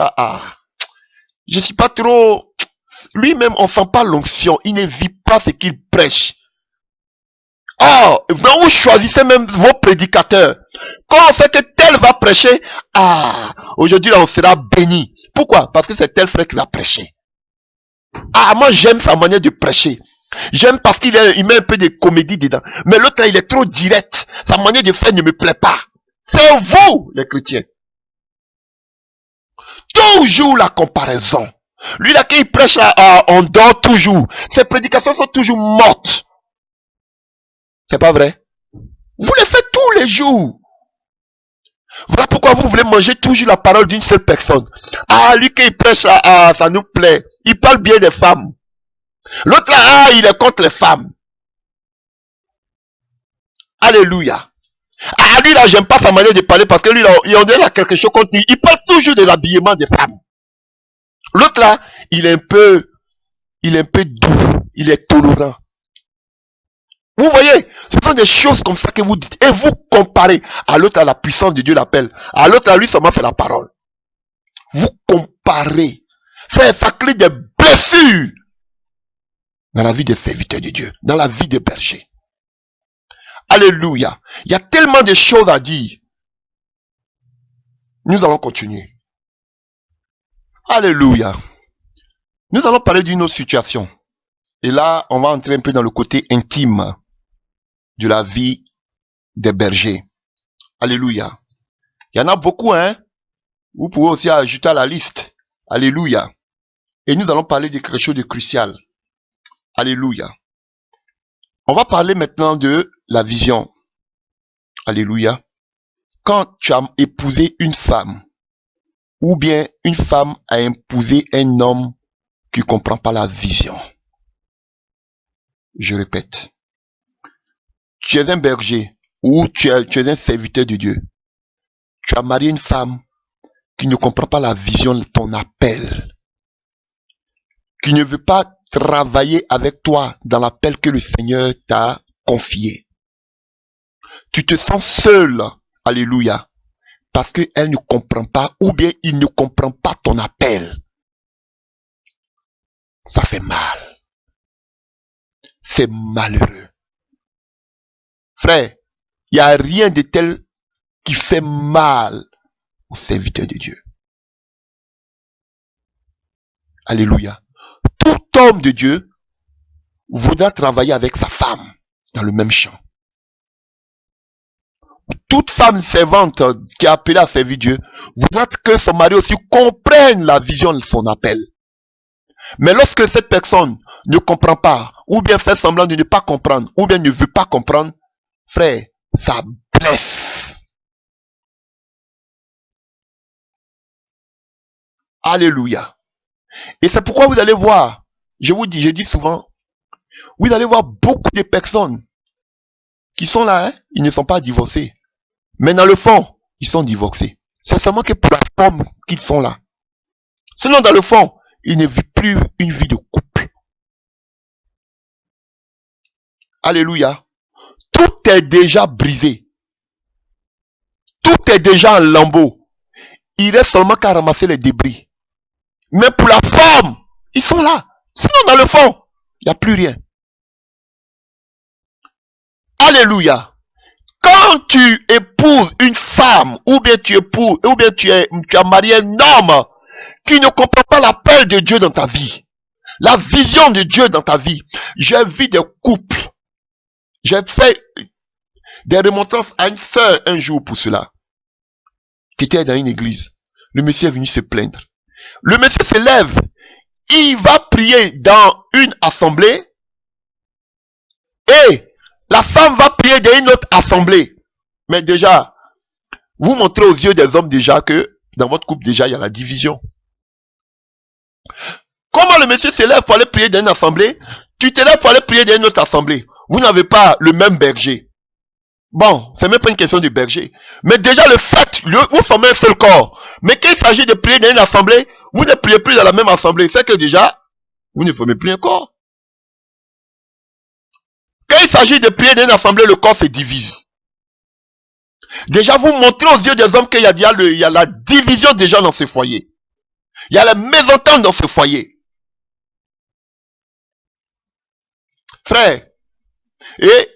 je suis pas trop... Lui-même, on sent pas l'onction. Il ne vit pas ce qu'il prêche. Oh, vous choisissez même vos prédicateurs. Quand on sait que tel va prêcher, aujourd'hui là, on sera béni. Pourquoi? Parce que c'est tel frère qui va prêcher. Moi j'aime sa manière de prêcher. J'aime parce qu'il met un peu de comédie dedans. Mais l'autre là, il est trop direct. Sa manière de faire ne me plaît pas. C'est vous, les chrétiens. Toujours la comparaison. Lui là, quand il prêche là, on dort toujours. Ses prédications sont toujours mortes. C'est pas vrai? Vous les faites tous les jours. Voilà pourquoi vous voulez manger toujours la parole d'une seule personne. Lui quand il prêche là, ça nous plaît. Il parle bien des femmes. L'autre là, il est contre les femmes. Alléluia. Lui là, j'aime pas sa manière de parler parce que lui là, il en a quelque chose contre lui. Il parle toujours de l'habillement des femmes. L'autre là, il est un peu doux. Il est tolérant. Vous voyez, ce sont des choses comme ça que vous dites. Et vous comparez. À l'autre là, la puissance de Dieu l'appelle. À l'autre là, lui seulement fait la parole. Vous comparez. Ça crée des blessures dans la vie des serviteurs de Dieu, dans la vie des bergers. Alléluia. Il y a tellement de choses à dire. Nous allons continuer. Alléluia. Nous allons parler d'une autre situation. Et là, on va entrer un peu dans le côté intime de la vie des bergers. Alléluia. Il y en a beaucoup, hein. Vous pouvez aussi ajouter à la liste. Alléluia. Et nous allons parler de quelque chose de crucial. Alléluia. On va parler maintenant de la vision. Alléluia. Quand tu as épousé une femme, ou bien une femme a épousé un homme qui ne comprend pas la vision. Je répète. Tu es un berger, ou tu es un serviteur de Dieu. Tu as marié une femme qui ne comprend pas la vision de ton appel. Qui ne veut pas travailler avec toi dans l'appel que le Seigneur t'a confié. Tu te sens seul, alléluia, parce qu'elle ne comprend pas, ou bien il ne comprend pas ton appel. Ça fait mal. C'est malheureux. Frère, il n'y a rien de tel qui fait mal aux serviteurs de Dieu. Alléluia. Tout homme de Dieu voudra travailler avec sa femme dans le même champ. Toute femme servante qui est appelée à servir Dieu voudra que son mari aussi comprenne la vision de son appel. Mais lorsque cette personne ne comprend pas, ou bien fait semblant de ne pas comprendre, ou bien ne veut pas comprendre, frère, ça blesse. Alléluia. Et c'est pourquoi vous allez voir, je dis souvent, vous allez voir beaucoup de personnes qui sont là, ils ne sont pas divorcés. Mais dans le fond, ils sont divorcés. C'est seulement que pour la forme qu'ils sont là. Sinon, dans le fond, ils ne vivent plus une vie de couple. Alléluia. Tout est déjà brisé. Tout est déjà en lambeaux. Il reste seulement qu'à ramasser les débris. Mais pour la forme, ils sont là. Sinon, dans le fond, il n'y a plus rien. Alléluia. Quand tu épouses une femme, ou bien tu as marié un homme qui ne comprend pas l'appel de Dieu dans ta vie, la vision de Dieu dans ta vie. J'ai vu des couples. J'ai fait des remontrances à une sœur un jour pour cela, qui était dans une église. Le monsieur est venu se plaindre. Le monsieur se lève, il va prier dans une assemblée, et la femme va prier dans une autre assemblée. Mais déjà, vous montrez aux yeux des hommes déjà que dans votre couple déjà il y a la division. Comment le monsieur se lève pour aller prier dans une assemblée? Tu te lèves pour aller prier dans une autre assemblée. Vous n'avez pas le même berger. Bon, c'est même pas une question de berger. Mais déjà le fait, vous formez un seul corps. Mais quand il s'agit de prier dans une assemblée, vous ne priez plus dans la même assemblée. C'est que déjà, vous ne formez plus un corps. Quand il s'agit de prier dans une assemblée, le corps se divise. Déjà, vous montrez aux yeux des hommes qu'il y a la division déjà dans ce foyer. Il y a la mésentente dans ce foyer. Frère, et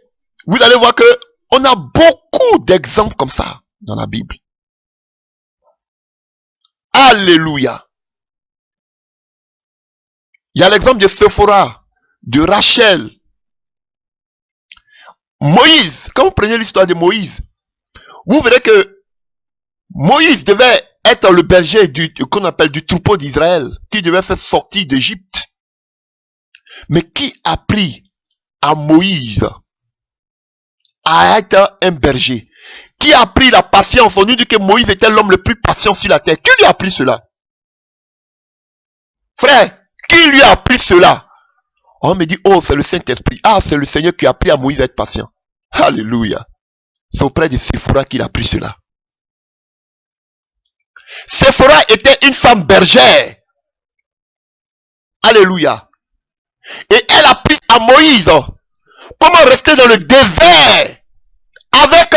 vous allez voir que on a beaucoup d'exemples comme ça dans la Bible. Alléluia. Il y a l'exemple de Séphora, de Rachel. Moïse, quand vous prenez l'histoire de Moïse, vous verrez que Moïse devait être le berger qu'on appelle du troupeau d'Israël, qui devait faire sortir d'Égypte. Mais qui a pris à Moïse à être un berger? Qui a pris la patience? On nous dit que Moïse était l'homme le plus patient sur la terre. Qui lui a appris cela? Frère, qui lui a appris cela? On me dit, oh, c'est le Saint-Esprit. Ah, c'est le Seigneur qui a appris à Moïse à être patient. Alléluia. C'est auprès de Séphora qu'il a appris cela. Séphora était une femme bergère. Alléluia. Et elle a appris à Moïse comment rester dans le désert avec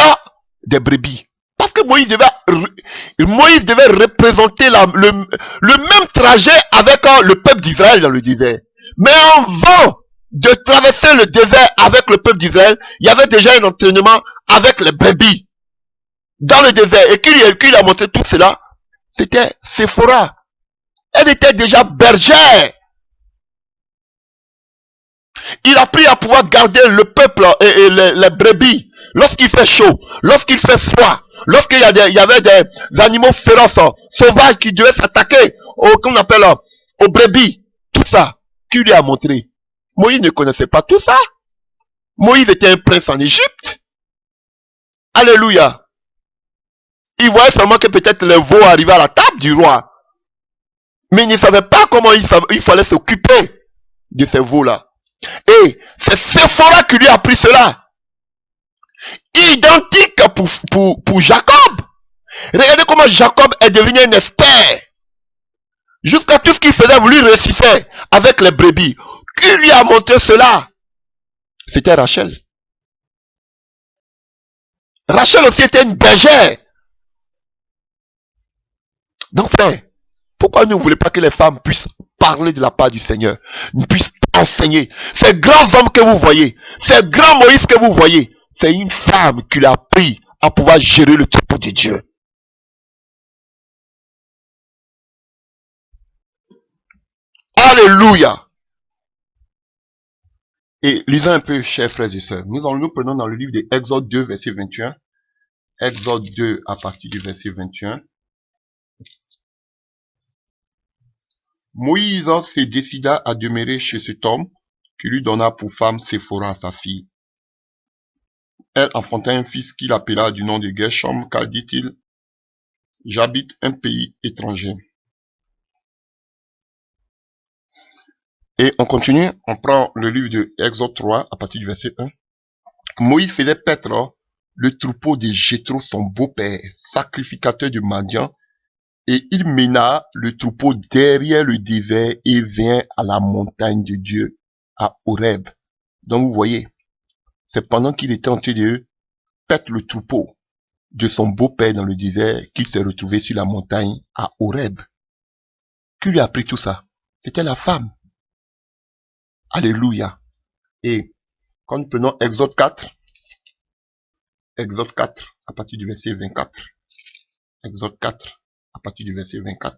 des brebis. Parce que Moïse devait représenter le même trajet avec le peuple d'Israël dans le désert. Mais avant de traverser le désert avec le peuple d'Israël, il y avait déjà un entraînement avec les brebis dans le désert. Et qui lui a montré tout cela? C'était Séphora. Elle était déjà bergère. Il a appris à pouvoir garder le peuple et les brebis lorsqu'il fait chaud, lorsqu'il fait froid, lorsqu'il y avait des animaux féroces, sauvages qui devaient s'attaquer qu'on appelle aux brebis. Tout ça, qui lui a montré? Moïse ne connaissait pas tout ça. Moïse était un prince en Égypte. Alléluia. Il voyait seulement que peut-être les veaux arrivaient à la table du roi. Mais il ne savait pas comment il fallait s'occuper de ces veaux-là. Et c'est Séphora qui lui a appris cela. Identique pour Jacob. Regardez comment Jacob est devenu un expert. Jusqu'à tout ce qu'il faisait, vous lui réussissait avec les brebis. Qui lui a montré cela? C'était Rachel. Rachel aussi était une bergère. Donc frère, pourquoi ne voulez pas que les femmes puissent parler de la part du Seigneur, puissent enseigner? Ces grands hommes que vous voyez, ces grands Moïse que vous voyez, c'est une femme qui l'a appris à pouvoir gérer le troupeau de Dieu. Alléluia. Et lisons un peu, chers frères et sœurs. Nous prenons dans le livre de Exode 2, verset 21. Exode 2, à partir du verset 21. Moïse se décida à demeurer chez cet homme qui lui donna pour femme Séphora, sa fille. Elle enfanta un fils qu'il appela du nom de Gershom, car dit-il, j'habite un pays étranger. Et on continue, on prend le livre de Exode 3 à partir du verset 1. Moïse faisait paître le troupeau de Jéthro, son beau-père, sacrificateur de Madian, et il mena le troupeau derrière le désert et vint à la montagne de Dieu, à Horeb. Donc vous voyez, c'est pendant qu'il était en train de paître le troupeau de son beau-père dans le désert qu'il s'est retrouvé sur la montagne à Horeb. Qui lui a appris tout ça? C'était la femme. Alléluia. Et quand nous prenons Exode 4, à partir du verset 24. Exode 4, à partir du verset 24.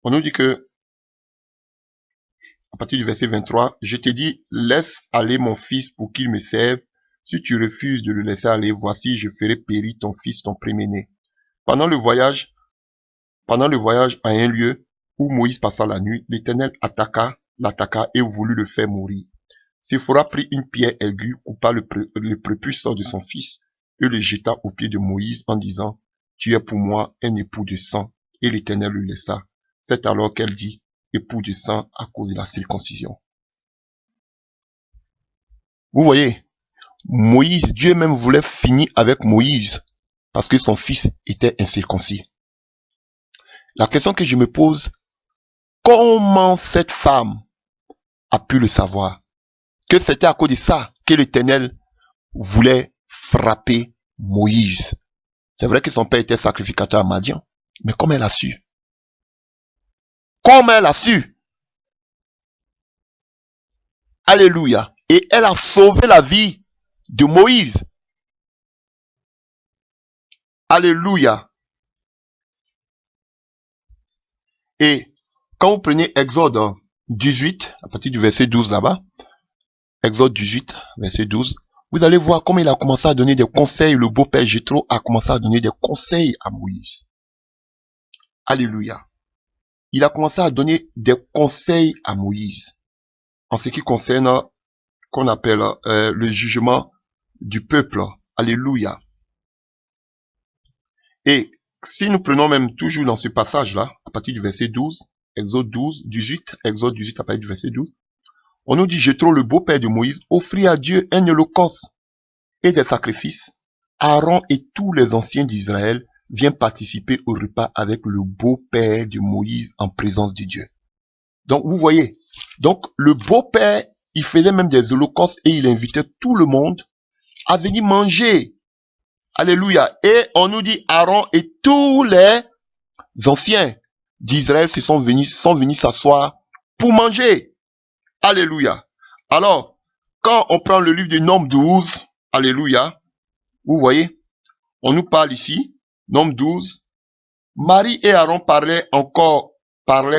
On nous dit que, à partir du verset 23, je te dis, laisse aller mon fils pour qu'il me serve. Si tu refuses de le laisser aller, voici, je ferai périr ton fils, ton premier-né. Pendant le voyage à un lieu où Moïse passa la nuit, l'Éternel l'attaqua et voulut le faire mourir. Séphora prit une pierre aiguë, coupa le prépuce de son fils et le jeta aux pieds de Moïse en disant, tu es pour moi un époux de sang. Et l'Éternel le laissa. C'est alors qu'elle dit, époux du sang à cause de la circoncision. Vous voyez, Moïse, Dieu même voulait finir avec Moïse parce que son fils était incirconcis. La question que je me pose, comment cette femme a pu le savoir? Que c'était à cause de ça que l'Éternel voulait frapper Moïse. C'est vrai que son père était sacrificateur à Madian, mais comment elle a su? Comment elle a su? Alléluia. Et elle a sauvé la vie de Moïse. Alléluia. Et quand vous prenez Exode 18, à partir du verset 12 là-bas, Exode 18, verset 12, vous allez voir comment il a commencé à donner des conseils. Le beau-père Jéthro a commencé à donner des conseils à Moïse. Alléluia. Il a commencé à donner des conseils à Moïse en ce qui concerne qu'on appelle le jugement du peuple. Alléluia. Et si nous prenons même toujours dans ce passage-là, à partir du verset 12, Exode 12, 18, Exode 18 à partir du verset 12, on nous dit, Jéthro, le beau-père de Moïse, offrit à Dieu un holocauste et des sacrifices. Aaron et tous les anciens d'Israël viennent participer au repas avec le beau-père de Moïse en présence de Dieu. Donc, vous voyez, donc le beau-père, il faisait même des holocaustes et il invitait tout le monde à venir manger. Alléluia. Et on nous dit, Aaron et tous les anciens d'Israël sont venus s'asseoir pour manger. Alléluia. Alors, quand on prend le livre de Nombre 12, alléluia, vous voyez, on nous parle ici, Nombre 12, Marie et Aaron parlaient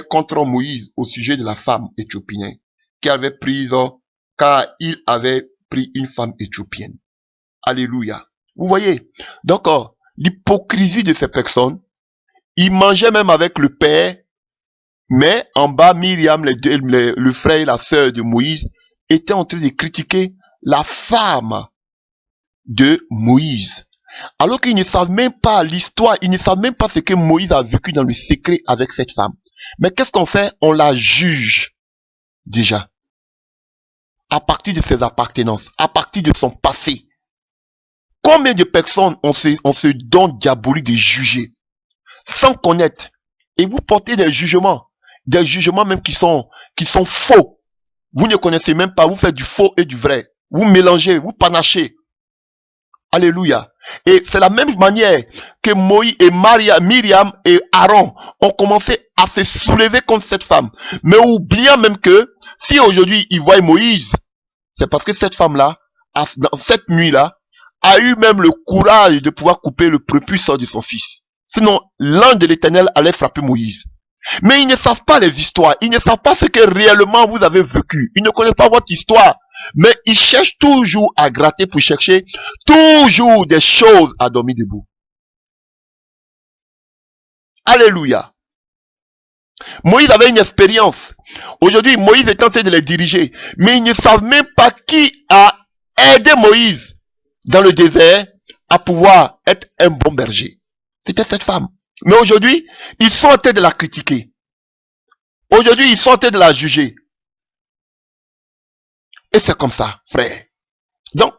contre Moïse au sujet de la femme éthiopienne qui avait prise, car il avait pris une femme éthiopienne. Alléluia. Vous voyez, donc l'hypocrisie de ces personnes, ils mangeaient même avec le père, mais en bas, Myriam, le frère et la sœur de Moïse, étaient en train de critiquer la femme de Moïse. Alors qu'ils ne savent même pas l'histoire, ils ne savent même pas ce que Moïse a vécu dans le secret avec cette femme. Mais qu'est-ce qu'on fait? On la juge déjà. À partir de ses appartenances, à partir de son passé. Combien de personnes ont ce don diabolique de juger sans connaître? Et vous portez des jugements même qui sont faux. Vous ne connaissez même pas, vous faites du faux et du vrai. Vous mélangez, vous panachez. Alléluia. Et c'est la même manière que Moïse et Myriam et Aaron ont commencé à se soulever contre cette femme. Mais oubliant même que si aujourd'hui ils voient Moïse, c'est parce que cette femme-là, dans cette nuit-là, a eu même le courage de pouvoir couper le prépuce de son fils. Sinon, l'ange de l'Éternel allait frapper Moïse. Mais ils ne savent pas les histoires. Ils ne savent pas ce que réellement vous avez vécu. Ils ne connaissent pas votre histoire. Mais ils cherchent toujours à gratter pour chercher toujours des choses à dormir debout. Alléluia. Moïse avait une expérience. Aujourd'hui, Moïse est en train de les diriger. Mais ils ne savent même pas qui a aidé Moïse dans le désert à pouvoir être un bon berger. C'était cette femme. Mais aujourd'hui, ils sont en train de la critiquer. Aujourd'hui, ils sont en train de la juger. Et c'est comme ça, frère. Donc,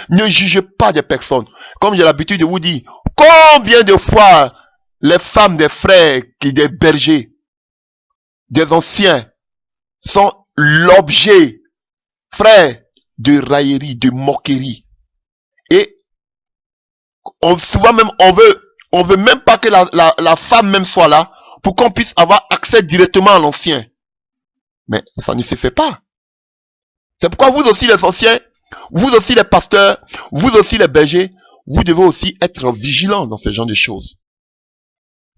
ne jugez pas des personnes. Comme j'ai l'habitude de vous dire, combien de fois les femmes des frères, des bergers, des anciens, sont l'objet, frère, de raillerie, de moquerie. Et souvent même, on veut même pas que la femme même soit là pour qu'on puisse avoir accès directement à l'ancien. Mais ça ne se fait pas. C'est pourquoi vous aussi les anciens, vous aussi les pasteurs, vous aussi les bergers, vous devez aussi être vigilants dans ce genre de choses.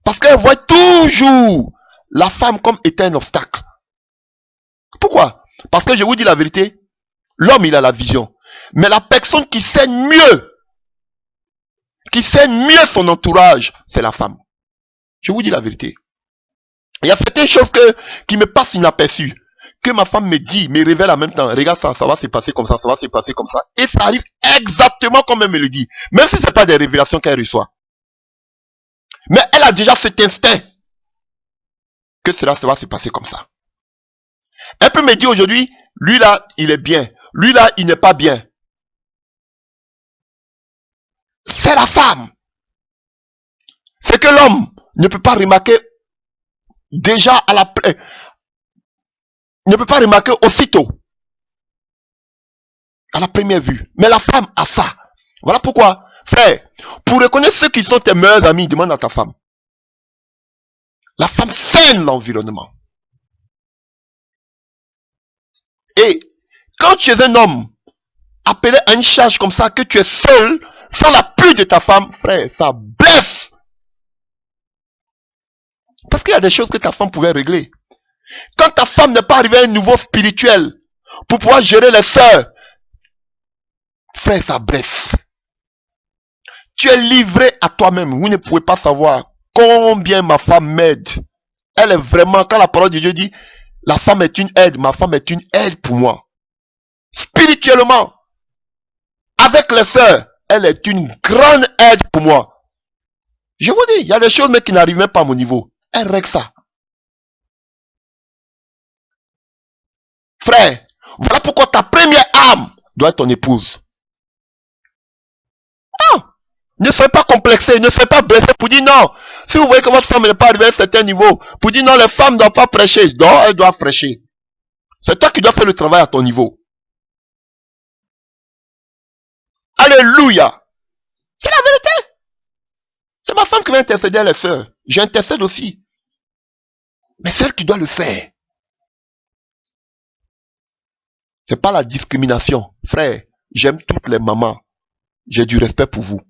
Parce qu'elle voit toujours la femme comme étant un obstacle. Pourquoi? Parce que je vous dis la vérité, l'homme il a la vision. Mais la personne qui sait mieux son entourage, c'est la femme. Je vous dis la vérité. Il y a certaines choses qui me passent inaperçues, que ma femme me dit, me révèle en même temps. Regarde ça, ça va se passer comme ça, ça va se passer comme ça. Et ça arrive exactement comme elle me le dit. Même si ce n'est pas des révélations qu'elle reçoit. Mais elle a déjà cet instinct que cela va se passer comme ça. Elle peut me dire aujourd'hui, lui là, il est bien. Lui là, il n'est pas bien. C'est la femme. C'est que l'homme ne peut pas remarquer déjà ne peut pas remarquer aussitôt, à la première vue. Mais la femme a ça. Voilà pourquoi, frère, pour reconnaître ceux qui sont tes meilleurs amis, demande à ta femme. La femme scène l'environnement. Et quand tu es un homme appelé à une charge comme ça, que tu es seul, sans l'appui de ta femme, frère, ça blesse. Parce qu'il y a des choses que ta femme pouvait régler. Quand ta femme n'est pas arrivée à un niveau spirituel pour pouvoir gérer les sœurs, frère, ça blesse. Tu es livré à toi-même. Vous ne pouvez pas savoir combien ma femme m'aide. Elle est vraiment, quand la parole de Dieu dit, la femme est une aide, ma femme est une aide pour moi. Spirituellement, avec les sœurs, elle est une grande aide pour moi. Je vous dis, il y a des choses mais qui n'arrivent même pas à mon niveau. Elle règle ça. Frère, voilà pourquoi ta première âme doit être ton épouse. Ah, ne soyez pas complexé, ne soyez pas blessé pour dire non. Si vous voyez que votre femme n'est pas arrivée à un certain niveau, pour dire non, les femmes ne doivent pas prêcher. Non, elles doivent prêcher. C'est toi qui dois faire le travail à ton niveau. Alléluia. C'est la vérité. C'est ma femme qui va intercéder à les sœurs. J'intercède aussi. Mais c'est elle qui doit le faire. C'est pas la discrimination. Frère, j'aime toutes les mamans. J'ai du respect pour vous.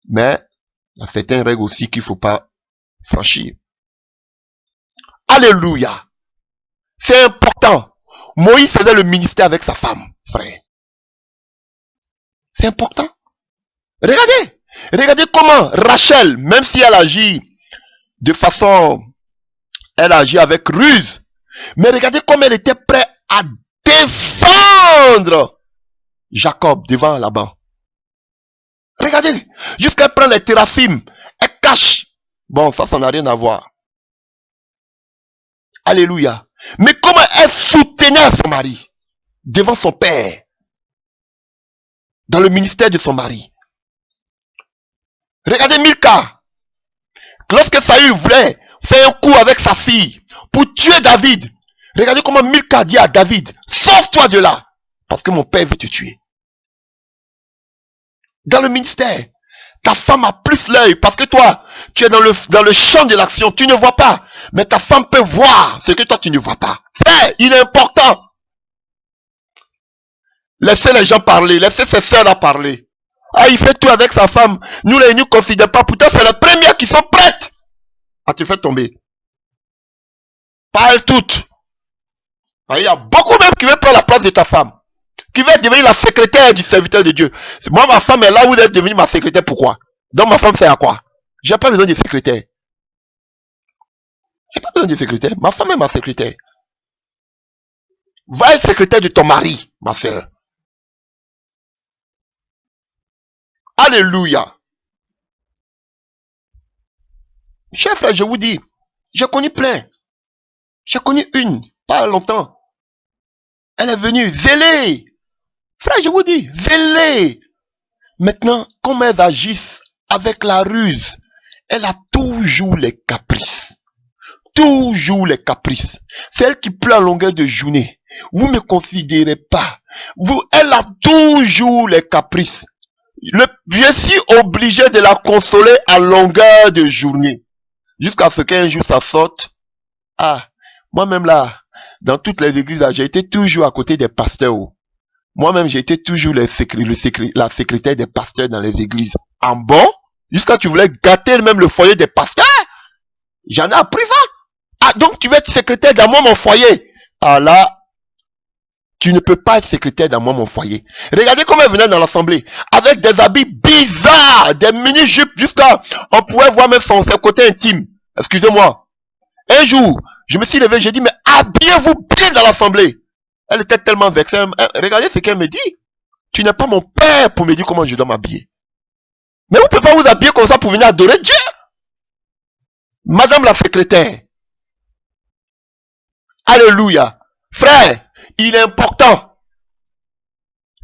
Mais il y a certaines règles aussi qu'il ne faut pas franchir. Alléluia. C'est important. Moïse faisait le ministère avec sa femme, frère. C'est important. Regardez. Regardez comment Rachel, même si elle agit de façon... Elle agit avec ruse. Mais regardez comme elle était prête à défendre Jacob devant Laban. Regardez. Jusqu'à prendre les téraphimes. Elle cache. Bon, ça n'a rien à voir. Alléluia. Mais comment elle soutenait son mari devant son père, dans le ministère de son mari. Regardez Milka. Lorsque Saül voulait faire un coup avec sa fille pour tuer David, regardez comment Milka dit à David, sauve-toi de là, parce que mon père veut te tuer. Dans le ministère, ta femme a plus l'œil, parce que toi, tu es dans le champ de l'action, tu ne vois pas. Mais ta femme peut voir ce que toi tu ne vois pas. Frère, il est important. Laissez les gens parler, laissez ses soeurs là parler. Ah, il fait tout avec sa femme. Nous les nous considèrent pas. Pourtant, c'est les premières qui sont prêtes à te faire tomber. Pas elles toutes. Il y a beaucoup même qui veulent prendre la place de ta femme. Qui veut devenir la secrétaire du serviteur de Dieu. Moi, ma femme est là où elle est devenue ma secrétaire. Pourquoi? Donc, ma femme fait à quoi? J'ai pas besoin de secrétaire. J'ai pas besoin de secrétaire. Ma femme est ma secrétaire. Va être secrétaire de ton mari, ma soeur. Alléluia. Chers frères, je vous dis, j'ai connu plein. J'ai connu une, pas longtemps. Elle est venue zélée. Frère, je vous dis, zélée. Maintenant, comme elles agissent avec la ruse, elle a toujours les caprices. Toujours les caprices. C'est elle qui pleure à longueur de journée. Vous ne me considérez pas. Elle a toujours les caprices. Je suis obligé de la consoler à longueur de journée. Jusqu'à ce qu'un jour ça sorte. Ah, moi-même là, dans toutes les églises, j'ai été toujours à côté des pasteurs. Moi-même, j'ai été toujours la secrétaire des pasteurs dans les églises. En bon, jusqu'à tu voulais gâter même le foyer des pasteurs. J'en ai appris ça. Ah, donc tu veux être secrétaire dans moi, mon foyer. Ah là, tu ne peux pas être secrétaire dans moi, mon foyer. Regardez comment elle venait dans l'assemblée. Avec des habits bizarres, des mini-jupes, jusqu'à, on pouvait voir même son côté intime. Excusez-moi. Un jour, je me suis levé, j'ai dit, mais habillez-vous bien dans l'assemblée. Elle était tellement vexée. Regardez ce qu'elle me dit. Tu n'es pas mon père pour me dire comment je dois m'habiller. Mais vous ne pouvez pas vous habiller comme ça pour venir adorer Dieu. Madame la secrétaire. Alléluia. Frère, il est important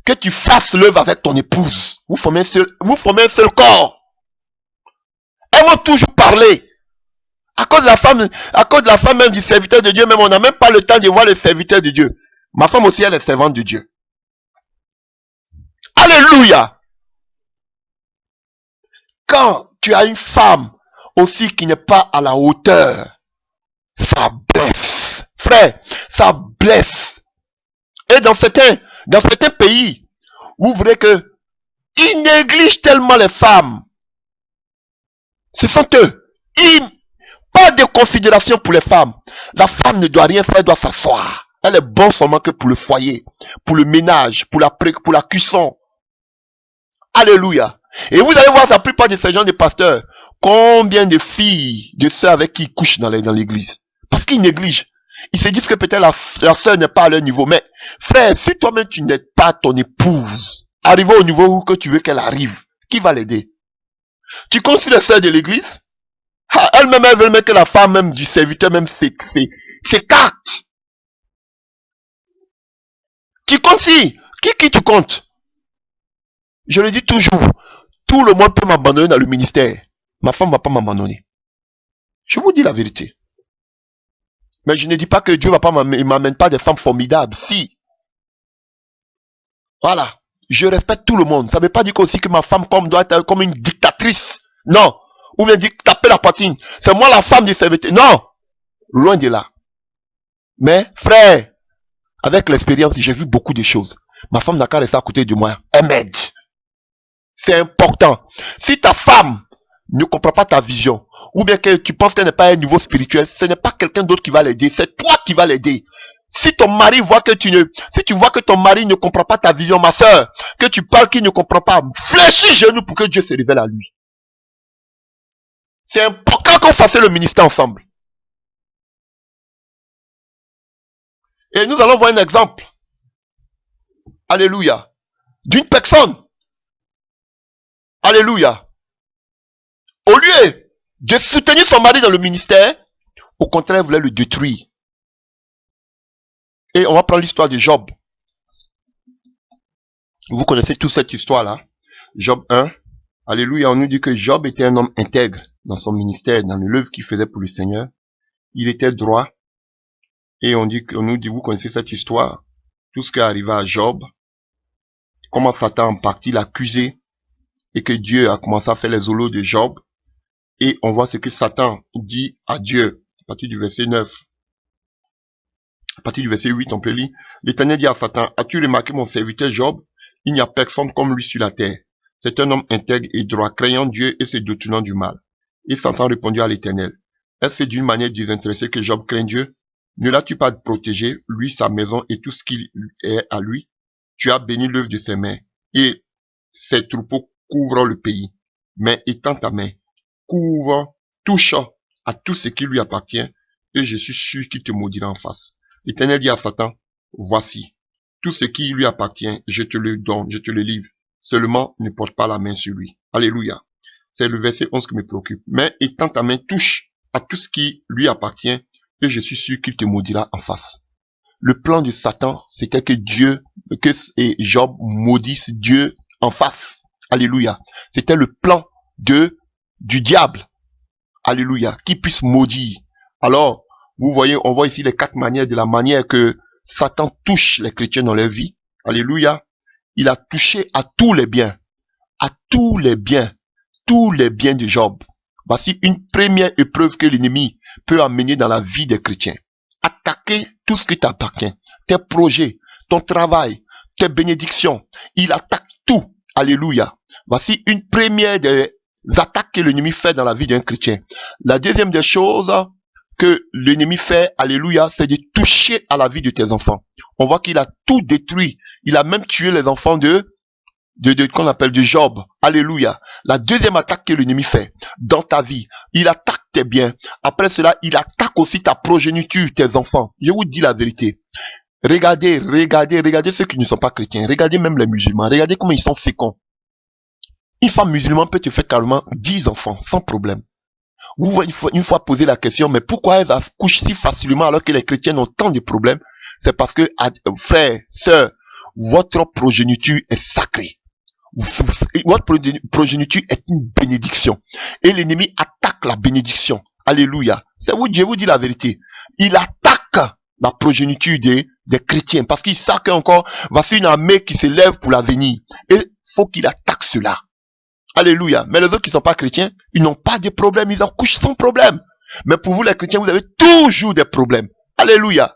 que tu fasses l'œuvre avec ton épouse. Vous formez un seul corps. Elles vont toujours parler. À cause de la femme même du serviteur de Dieu, même on n'a même pas le temps de voir le serviteur de Dieu. Ma femme aussi, elle est servante de Dieu. Alléluia. Quand tu as une femme aussi qui n'est pas à la hauteur, ça blesse. Frère, ça blesse. Et dans certains pays, vous verrez que ils négligent tellement les femmes. Ce sont eux. Pas de considération pour les femmes. La femme ne doit rien faire, elle doit s'asseoir. Elle est bonne seulement que pour le foyer, pour le ménage, pour la cuisson. Alléluia. Et vous allez voir la plupart de ces gens de pasteurs, combien de filles, de sœurs avec qui ils couchent dans l'église. Parce qu'ils négligent. Ils se disent que peut-être la sœur n'est pas à leur niveau. Mais frère, si toi-même tu n'aides pas ton épouse, arriver au niveau où que tu veux qu'elle arrive, qui va l'aider? Tu comptes sur les sœurs de l'église? Elle-même, elle veut même que la femme même du serviteur même s'écarte. Tu comptes si? Qui tu comptes? Je le dis toujours, tout le monde peut m'abandonner dans le ministère. Ma femme ne va pas m'abandonner. Je vous dis la vérité. Mais je ne dis pas que Dieu ne m'amène pas des femmes formidables. Si. Voilà. Je respecte tout le monde. Ça ne veut pas dire aussi que ma femme doit être comme une dictatrice. Non. Ou bien dire taper la poitrine. C'est moi la femme du serviteur. Non. Loin de là. Mais, frère, avec l'expérience, j'ai vu beaucoup de choses. Ma femme n'a qu'à rester à côté de moi. Elle m'aide. C'est important. Si ta femme ne comprend pas ta vision, ou bien que tu penses qu'elle n'est pas à un niveau spirituel, ce n'est pas quelqu'un d'autre qui va l'aider, c'est toi qui vas l'aider. Si ton mari voit que si tu vois que ton mari ne comprend pas ta vision, ma soeur, que tu parles qu'il ne comprend pas, fléchis genoux pour que Dieu se révèle à lui. C'est important qu'on fasse le ministère ensemble. Et nous allons voir un exemple. Alléluia. D'une personne. Alléluia. Au lieu de soutenir son mari dans le ministère, au contraire, elle voulait le détruire. Et on va prendre l'histoire de Job. Vous connaissez toute cette histoire-là. Job 1. Alléluia. On nous dit que Job était un homme intègre dans son ministère, dans l'œuvre qu'il faisait pour le Seigneur. Il était droit. Et on nous dit, vous connaissez cette histoire. Tout ce qui est arrivé à Job. Comment Satan en partie l'accusait. Et que Dieu a commencé à faire les holos de Job. Et on voit ce que Satan dit à Dieu. À partir du verset 9. À partir du verset 8, on peut lire. L'Éternel dit à Satan, as-tu remarqué mon serviteur Job? Il n'y a personne comme lui sur la terre. C'est un homme intègre et droit, craignant Dieu et se détournant du mal. Et Satan répondit à l'Éternel, est-ce d'une manière désintéressée que Job craint Dieu? Ne l'as-tu pas protégé, lui, sa maison et tout ce qui est à lui? Tu as béni l'œuvre de ses mains, et ses troupeaux couvrent le pays. Mais étends ta main, couvre, touche à tout ce qui lui appartient, et je suis sûr qu'il te maudira en face. L'Éternel dit à Satan, voici, tout ce qui lui appartient, je te le donne, je te le livre. Seulement, ne porte pas la main sur lui. Alléluia. C'est le verset 11 qui me préoccupe. Mais étends ta main, touche à tout ce qui lui appartient, et je suis sûr qu'il te maudira en face. Le plan de Satan, c'était que Job maudisse Dieu en face. Alléluia. C'était le plan du diable. Alléluia. Qui puisse maudire. Alors, vous voyez, on voit ici les 4 manières, de la manière que Satan touche les chrétiens dans leur vie. Alléluia. Il a touché à tous les biens. À tous les biens de Job. Voici une première épreuve que l'ennemi peut amener dans la vie des chrétiens. Attaquer tout ce qui t'appartient. Tes projets, ton travail, tes bénédictions. Il attaque tout. Alléluia. Voici une première des attaques que l'ennemi fait dans la vie d'un chrétien. La deuxième des choses que l'ennemi fait, alléluia, c'est de toucher à la vie de tes enfants. On voit qu'il a tout détruit. Il a même tué les enfants qu'on appelle de Job. Alléluia. La deuxième attaque que l'ennemi fait dans ta vie, il attaque tes biens. Après cela, il attaque aussi ta progéniture, tes enfants. Je vous dis la vérité. Regardez ceux qui ne sont pas chrétiens. Regardez même les musulmans. Regardez comment ils sont féconds. Une femme musulmane peut te faire carrément 10 enfants, sans problème. Vous voyez une fois poser la question, mais pourquoi elles accouchent si facilement alors que les chrétiens ont tant de problèmes? c'est parce que, frère, sœur, votre progéniture est sacrée. Votre progéniture est une bénédiction. Et l'ennemi attaque la bénédiction. Alléluia. C'est vous, Dieu vous dit la vérité. Il attaque la progéniture des chrétiens. Parce qu'il sait qu'encore, voici une armée qui se lève pour l'avenir. Et faut qu'il attaque cela. Alléluia. Mais les autres qui ne sont pas chrétiens, ils n'ont pas de problème. Ils accouchent sans problème. Mais pour vous les chrétiens, vous avez toujours des problèmes. Alléluia.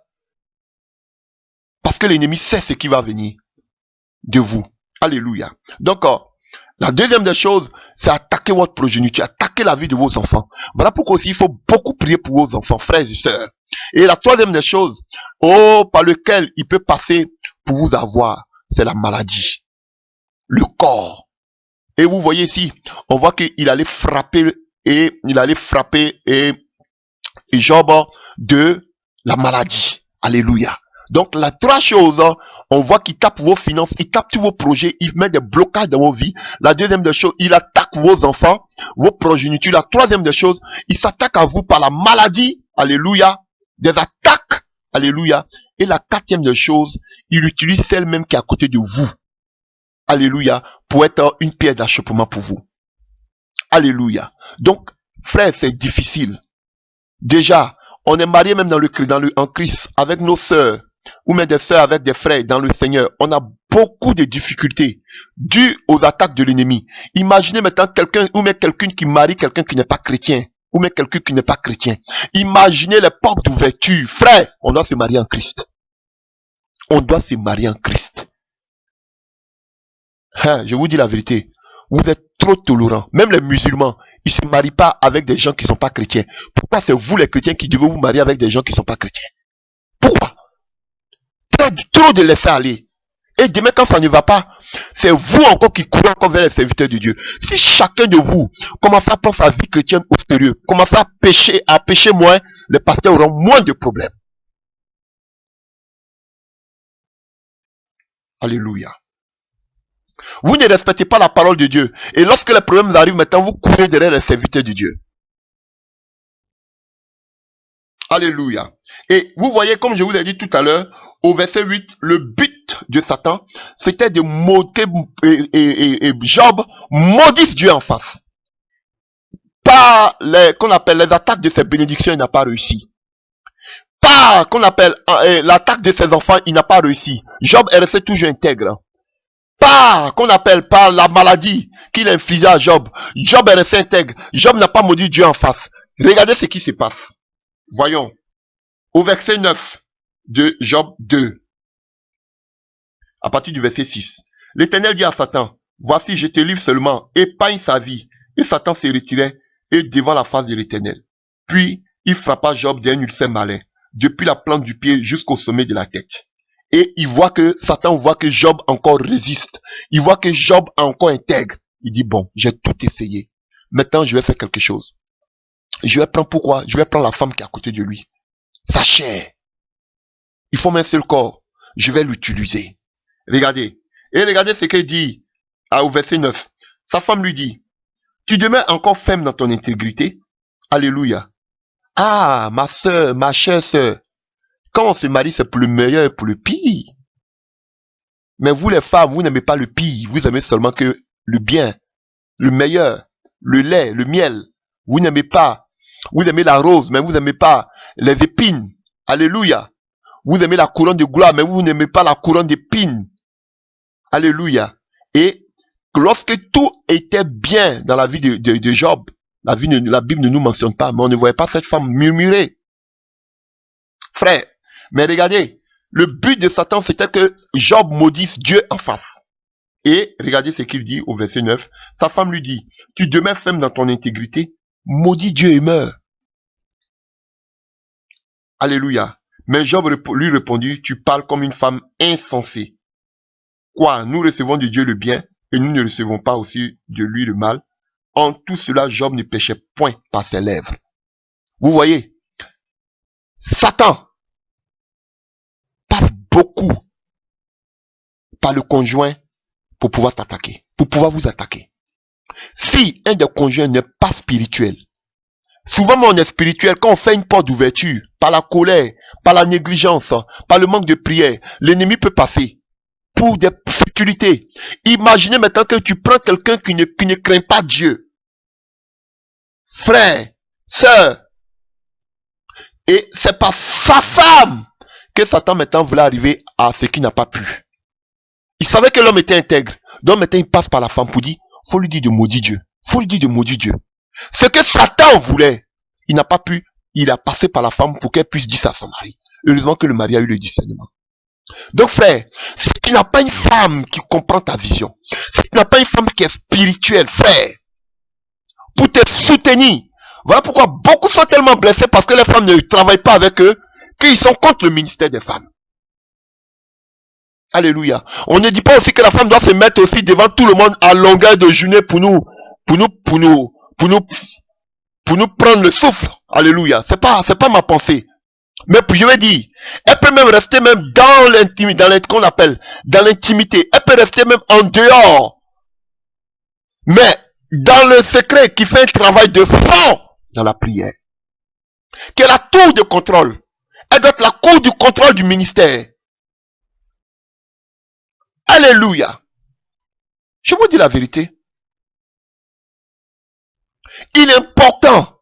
Parce que l'ennemi sait ce qui va venir de vous. Alléluia. Donc, la deuxième des choses, c'est attaquer votre progéniture, attaquer la vie de vos enfants. Voilà pourquoi aussi il faut beaucoup prier pour vos enfants, frères et sœurs. Et la troisième des choses, par lequel il peut passer pour vous avoir, c'est la maladie. Le corps. Et vous voyez ici, on voit qu'il allait frapper Job de la maladie. Alléluia. Donc, la trois choses, on voit qu'il tape vos finances, il tape tous vos projets, il met des blocages dans vos vies. La deuxième des choses, il attaque vos enfants, vos progénitures. La troisième des choses, il s'attaque à vous par la maladie. Alléluia. Des attaques. Alléluia. Et la quatrième des choses, il utilise celle-même qui est à côté de vous. Alléluia. Pour être une pierre d'achoppement pour vous. Alléluia. Donc, frère, c'est difficile. Déjà, on est marié même en Christ avec nos sœurs, ou même des sœurs avec des frères dans le Seigneur. On a beaucoup de difficultés dues aux attaques de l'ennemi. Imaginez maintenant quelqu'un qui marie quelqu'un qui n'est pas chrétien, ou même quelqu'un qui n'est pas chrétien. Imaginez les portes d'ouverture. Frère, on doit se marier en Christ. On doit se marier en Christ. Je vous dis la vérité. Vous êtes trop tolérants. Même les musulmans, ils ne se marient pas avec des gens qui ne sont pas chrétiens. Pourquoi c'est vous les chrétiens qui devez vous marier avec des gens qui ne sont pas chrétiens? Pourquoi? Trop de laisser aller. Et demain quand ça ne va pas, c'est vous encore qui courez encore vers les serviteurs de Dieu. Si chacun de vous commence à prendre sa vie chrétienne au sérieux, commence à pécher moins, les pasteurs auront moins de problèmes. Alléluia. Vous ne respectez pas la parole de Dieu. Et lorsque les problèmes arrivent maintenant, vous courez derrière les serviteurs de Dieu. Alléluia. Et vous voyez, comme je vous ai dit tout à l'heure, au verset 8, le but de Satan, c'était de moquer Job maudisse Dieu en face. Par qu'on appelle les attaques de ses bénédictions, il n'a pas réussi. Par qu'on appelle l'attaque de ses enfants, il n'a pas réussi. Job est resté toujours intègre. Qu'on appelle par la maladie qu'il a infligée à Job. Job est resté intègre. Job n'a pas maudit Dieu en face. Regardez ce qui se passe. Voyons. Au verset 9 de Job 2. À partir du verset 6. L'Éternel dit à Satan, voici je te livre seulement, épargne sa vie. Et Satan se retirait et devant la face de l'Éternel. Puis il frappa Job d'un ulcère malin, depuis la plante du pied jusqu'au sommet de la tête. Et Satan voit que Job encore résiste. Il voit que Job est encore intègre. Il dit, bon, j'ai tout essayé. Maintenant, je vais faire quelque chose. Je vais prendre la femme qui est à côté de lui. Sa chair. Il faut un seul corps. Je vais l'utiliser. Regardez. Et regardez ce qu'il dit au verset 9. Sa femme lui dit, tu demeures encore ferme dans ton intégrité. Alléluia. Ah, ma sœur, ma chère sœur. Quand on se marie, c'est pour le meilleur et pour le pire. Mais vous les femmes, vous n'aimez pas le pire. Vous aimez seulement que le bien, le meilleur, le lait, le miel. Vous n'aimez pas. Vous aimez la rose, mais vous n'aimez pas les épines. Alléluia. Vous aimez la couronne de gloire, mais vous n'aimez pas la couronne d'épines. Alléluia. Et lorsque tout était bien dans la vie de Job, la Bible ne nous mentionne pas, mais on ne voyait pas cette femme murmurer. Frère, mais regardez, le but de Satan, c'était que Job maudisse Dieu en face. Et regardez ce qu'il dit au verset 9. Sa femme lui dit, tu demeures ferme dans ton intégrité, maudis Dieu et meurs. Alléluia. Mais Job lui répondit, tu parles comme une femme insensée. Quoi, nous recevons de Dieu le bien, et nous ne recevons pas aussi de lui le mal. En tout cela, Job ne péchait point par ses lèvres. Vous voyez, Satan passe beaucoup par le conjoint pour pouvoir t'attaquer, pour pouvoir vous attaquer. Si un des conjoints n'est pas spirituel, Souvent, on est spirituel. Quand on fait une porte d'ouverture, par la colère, par la négligence, par le manque de prière, l'ennemi peut passer pour des futilités. Imaginez maintenant que tu prends quelqu'un qui ne craint pas Dieu. Frère, sœur. Et c'est par sa femme que Satan maintenant voulait arriver à ce qu'il n'a pas pu. Il savait que l'homme était intègre. Donc maintenant il passe par la femme pour dire, faut lui dire de maudire Dieu. Faut lui dire de maudire Dieu. Ce que Satan voulait, il n'a pas pu. Il a passé par la femme pour qu'elle puisse dire ça à son mari. Heureusement que le mari a eu le discernement. Donc frère, si tu n'as pas une femme qui comprend ta vision, si tu n'as pas une femme qui est spirituelle, frère, pour te soutenir, voilà pourquoi beaucoup sont tellement blessés parce que les femmes ne travaillent pas avec eux, qu'ils sont contre le ministère des femmes. Alléluia. On ne dit pas aussi que la femme doit se mettre aussi devant tout le monde à longueur de journée pour nous prendre le souffle. Alléluia. C'est pas ma pensée. Mais je vais dire, elle peut même rester même dans l'intimité, qu'on appelle, dans l'intimité. Elle peut rester même en dehors. Mais, dans le secret qui fait un travail de fond dans la prière. Qui est la tour de contrôle. Elle doit être la cour du contrôle du ministère. Alléluia. Je vous dis la vérité. Il est important.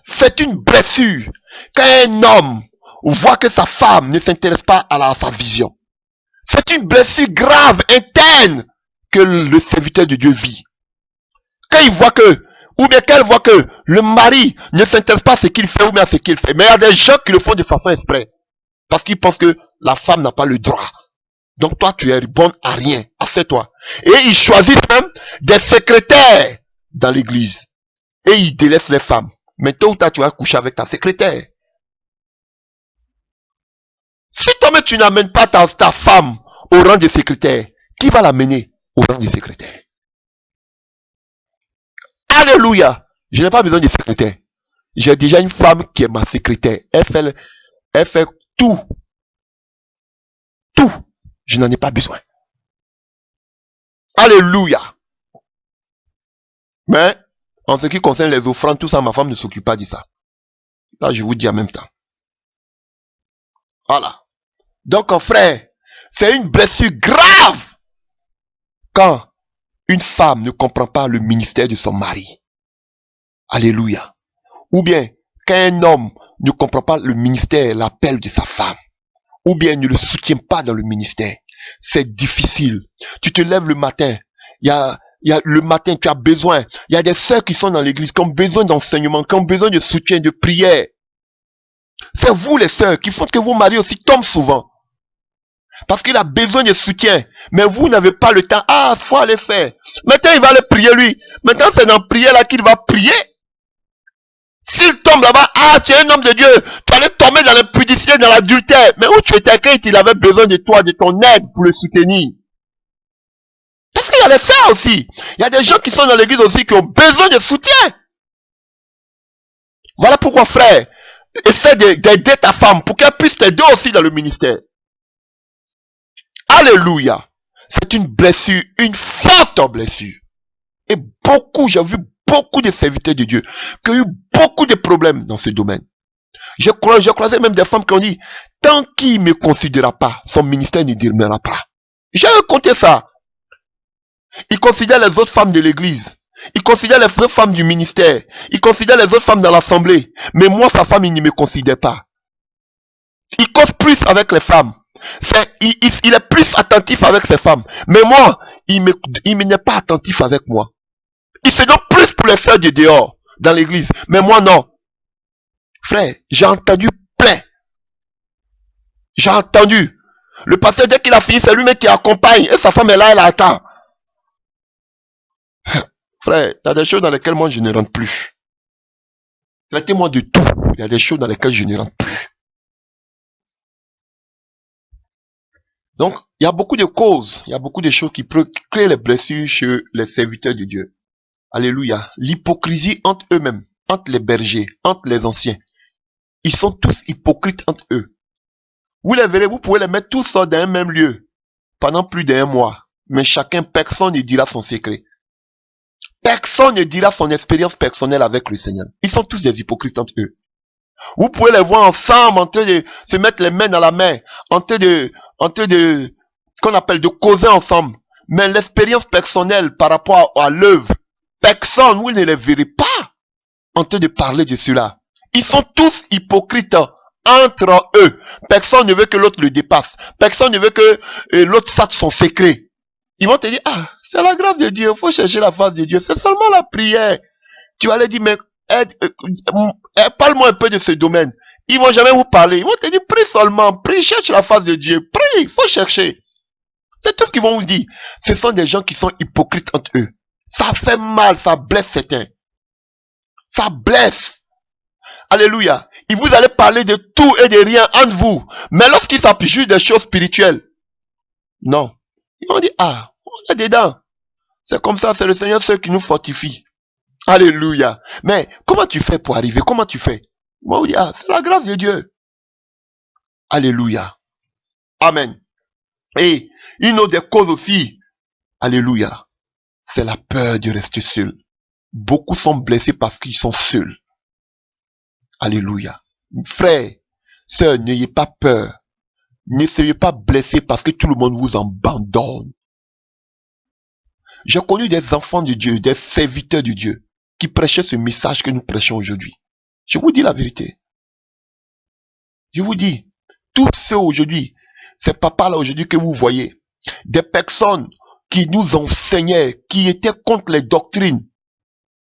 C'est une blessure. Quand un homme voit que sa femme ne s'intéresse pas à sa vision. C'est une blessure grave, interne, que le serviteur de Dieu vit. Quand il voit que, ou bien qu'elle voit que le mari ne s'intéresse pas à ce qu'il fait ou bien à ce qu'il fait. Mais il y a des gens qui le font de façon exprès. Parce qu'ils pensent que la femme n'a pas le droit. Donc toi, tu es bonne à rien. Assieds-toi. Et ils choisissent même des secrétaires dans l'église. Et ils délaissent les femmes. Mais tôt ou tard, tu vas coucher avec ta secrétaire. Si toi-même tu n'amènes pas ta femme au rang de secrétaire, qui va l'amener au rang de secrétaire? Alléluia! Je n'ai pas besoin de secrétaire. J'ai déjà une femme qui est ma secrétaire. Elle fait tout. Tout. Je n'en ai pas besoin. Alléluia! Mais, en ce qui concerne les offrandes, tout ça, ma femme ne s'occupe pas de ça. Là, je vous dis en même temps. Voilà. Donc, frère, c'est une blessure grave quand une femme ne comprend pas le ministère de son mari. Alléluia. Ou bien, quand un homme ne comprend pas le ministère, l'appel de sa femme. Ou bien ne le soutient pas dans le ministère. C'est difficile. Tu te lèves le matin. Le matin, tu as besoin. Il y a des sœurs qui sont dans l'église, qui ont besoin d'enseignement, qui ont besoin de soutien, de prière. C'est vous les sœurs qui font que vos maris aussi tombent souvent. Parce qu'il a besoin de soutien. Mais vous n'avez pas le temps. Ah, faut aller faire. Maintenant, il va aller prier lui. Maintenant, c'est dans la prière là qu'il va prier. S'il tombe là-bas, ah, tu es un homme de Dieu. Tu allais tomber dans l'impudicité, dans l'adultère. Mais où tu étais quand il avait besoin de toi, de ton aide pour le soutenir? Parce qu'il y a les sœurs aussi. Il y a des gens qui sont dans l'église aussi qui ont besoin de soutien. Voilà pourquoi, frère, essaie d'aider ta femme pour qu'elle puisse t'aider aussi dans le ministère. Alléluia. C'est une blessure, une forte blessure. Et j'ai vu beaucoup de serviteurs de Dieu qui ont eu beaucoup de problèmes dans ce domaine. J'ai croisé même des femmes qui ont dit, tant qu'il ne me considérera pas, son ministère ne demeurera pas. J'ai raconté ça. Il considère les autres femmes de l'église. Il considère les autres femmes du ministère. Il considère les autres femmes dans l'assemblée. Mais moi, sa femme, il ne me considère pas. Il cause plus avec les femmes. Il est plus attentif avec ses femmes. Mais moi, il n'est pas attentif avec moi. Il se donne plus pour les sœurs de dehors, dans l'église. Mais moi, non. Frère, j'ai entendu plein. J'ai entendu. Le pasteur, dès qu'il a fini, c'est lui-même qui accompagne. Et sa femme est là, elle attend. Frère, il y a des choses dans lesquelles moi, je ne rentre plus. Traitez-moi de tout. Il y a des choses dans lesquelles je ne rentre plus. Donc, il y a beaucoup de causes, il y a beaucoup de choses qui peuvent créer les blessures chez les serviteurs de Dieu. Alléluia. L'hypocrisie entre eux-mêmes, entre les bergers, entre les anciens. Ils sont tous hypocrites entre eux. Vous les verrez, vous pouvez les mettre tous dans un même lieu pendant plus d'1 mois. Mais personne ne dira son secret. Personne ne dira son expérience personnelle avec le Seigneur. Ils sont tous des hypocrites entre eux. Vous pouvez les voir ensemble, en train de se mettre les mains dans la main, en train de, qu'on appelle de causer ensemble. Mais l'expérience personnelle par rapport à l'œuvre, personne, vous ne les verrez pas en train de parler de cela. Ils sont tous hypocrites entre eux. Personne ne veut que l'autre le dépasse. Personne ne veut que l'autre sache son secret. Ils vont te dire, ah, c'est la grâce de Dieu, il faut chercher la face de Dieu. C'est seulement la prière. Tu vas leur dire, mais parle-moi un peu de ce domaine. Ils vont jamais vous parler. Ils vont te dire, prie seulement, prie, cherche la face de Dieu. Prie, il faut chercher. C'est tout ce qu'ils vont vous dire. Ce sont des gens qui sont hypocrites entre eux. Ça fait mal, ça blesse certains. Ça blesse. Alléluia. Et vous allez parler de tout et de rien entre vous. Mais lorsqu'il s'appuie juste des choses spirituelles, non. Ils vont dire, ah, on est dedans. C'est comme ça, c'est le Seigneur seul qui nous fortifie. Alléluia. Mais comment tu fais pour arriver? Comment tu fais? Ils vont dire, ah, c'est la grâce de Dieu. Alléluia. Amen. Et une autre des causes aussi, alléluia, c'est la peur de rester seul. Beaucoup sont blessés parce qu'ils sont seuls. Alléluia. Frères, sœurs, n'ayez pas peur. Ne soyez pas blessés parce que tout le monde vous abandonne. J'ai connu des enfants de Dieu, des serviteurs de Dieu, qui prêchaient ce message que nous prêchons aujourd'hui. Je vous dis la vérité. Je vous dis, tous ceux aujourd'hui, ces papas-là aujourd'hui que vous voyez, des personnes qui nous enseignaient, qui étaient contre les doctrines.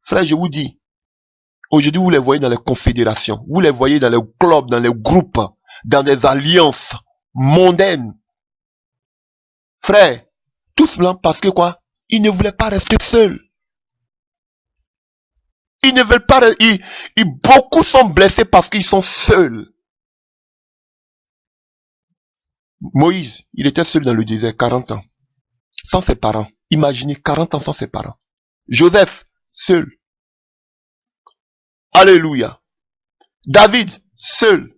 Frère, je vous dis, aujourd'hui vous les voyez dans les confédérations, vous les voyez dans les clubs, dans les groupes, dans des alliances mondaines. Frère, tout cela parce que quoi? Ils ne voulaient pas rester seuls. Ils ne veulent pas, beaucoup sont blessés parce qu'ils sont seuls. Moïse, il était seul dans le désert 40 ans, sans ses parents. Imaginez 40 ans sans ses parents. Joseph, seul. Alléluia. David, seul.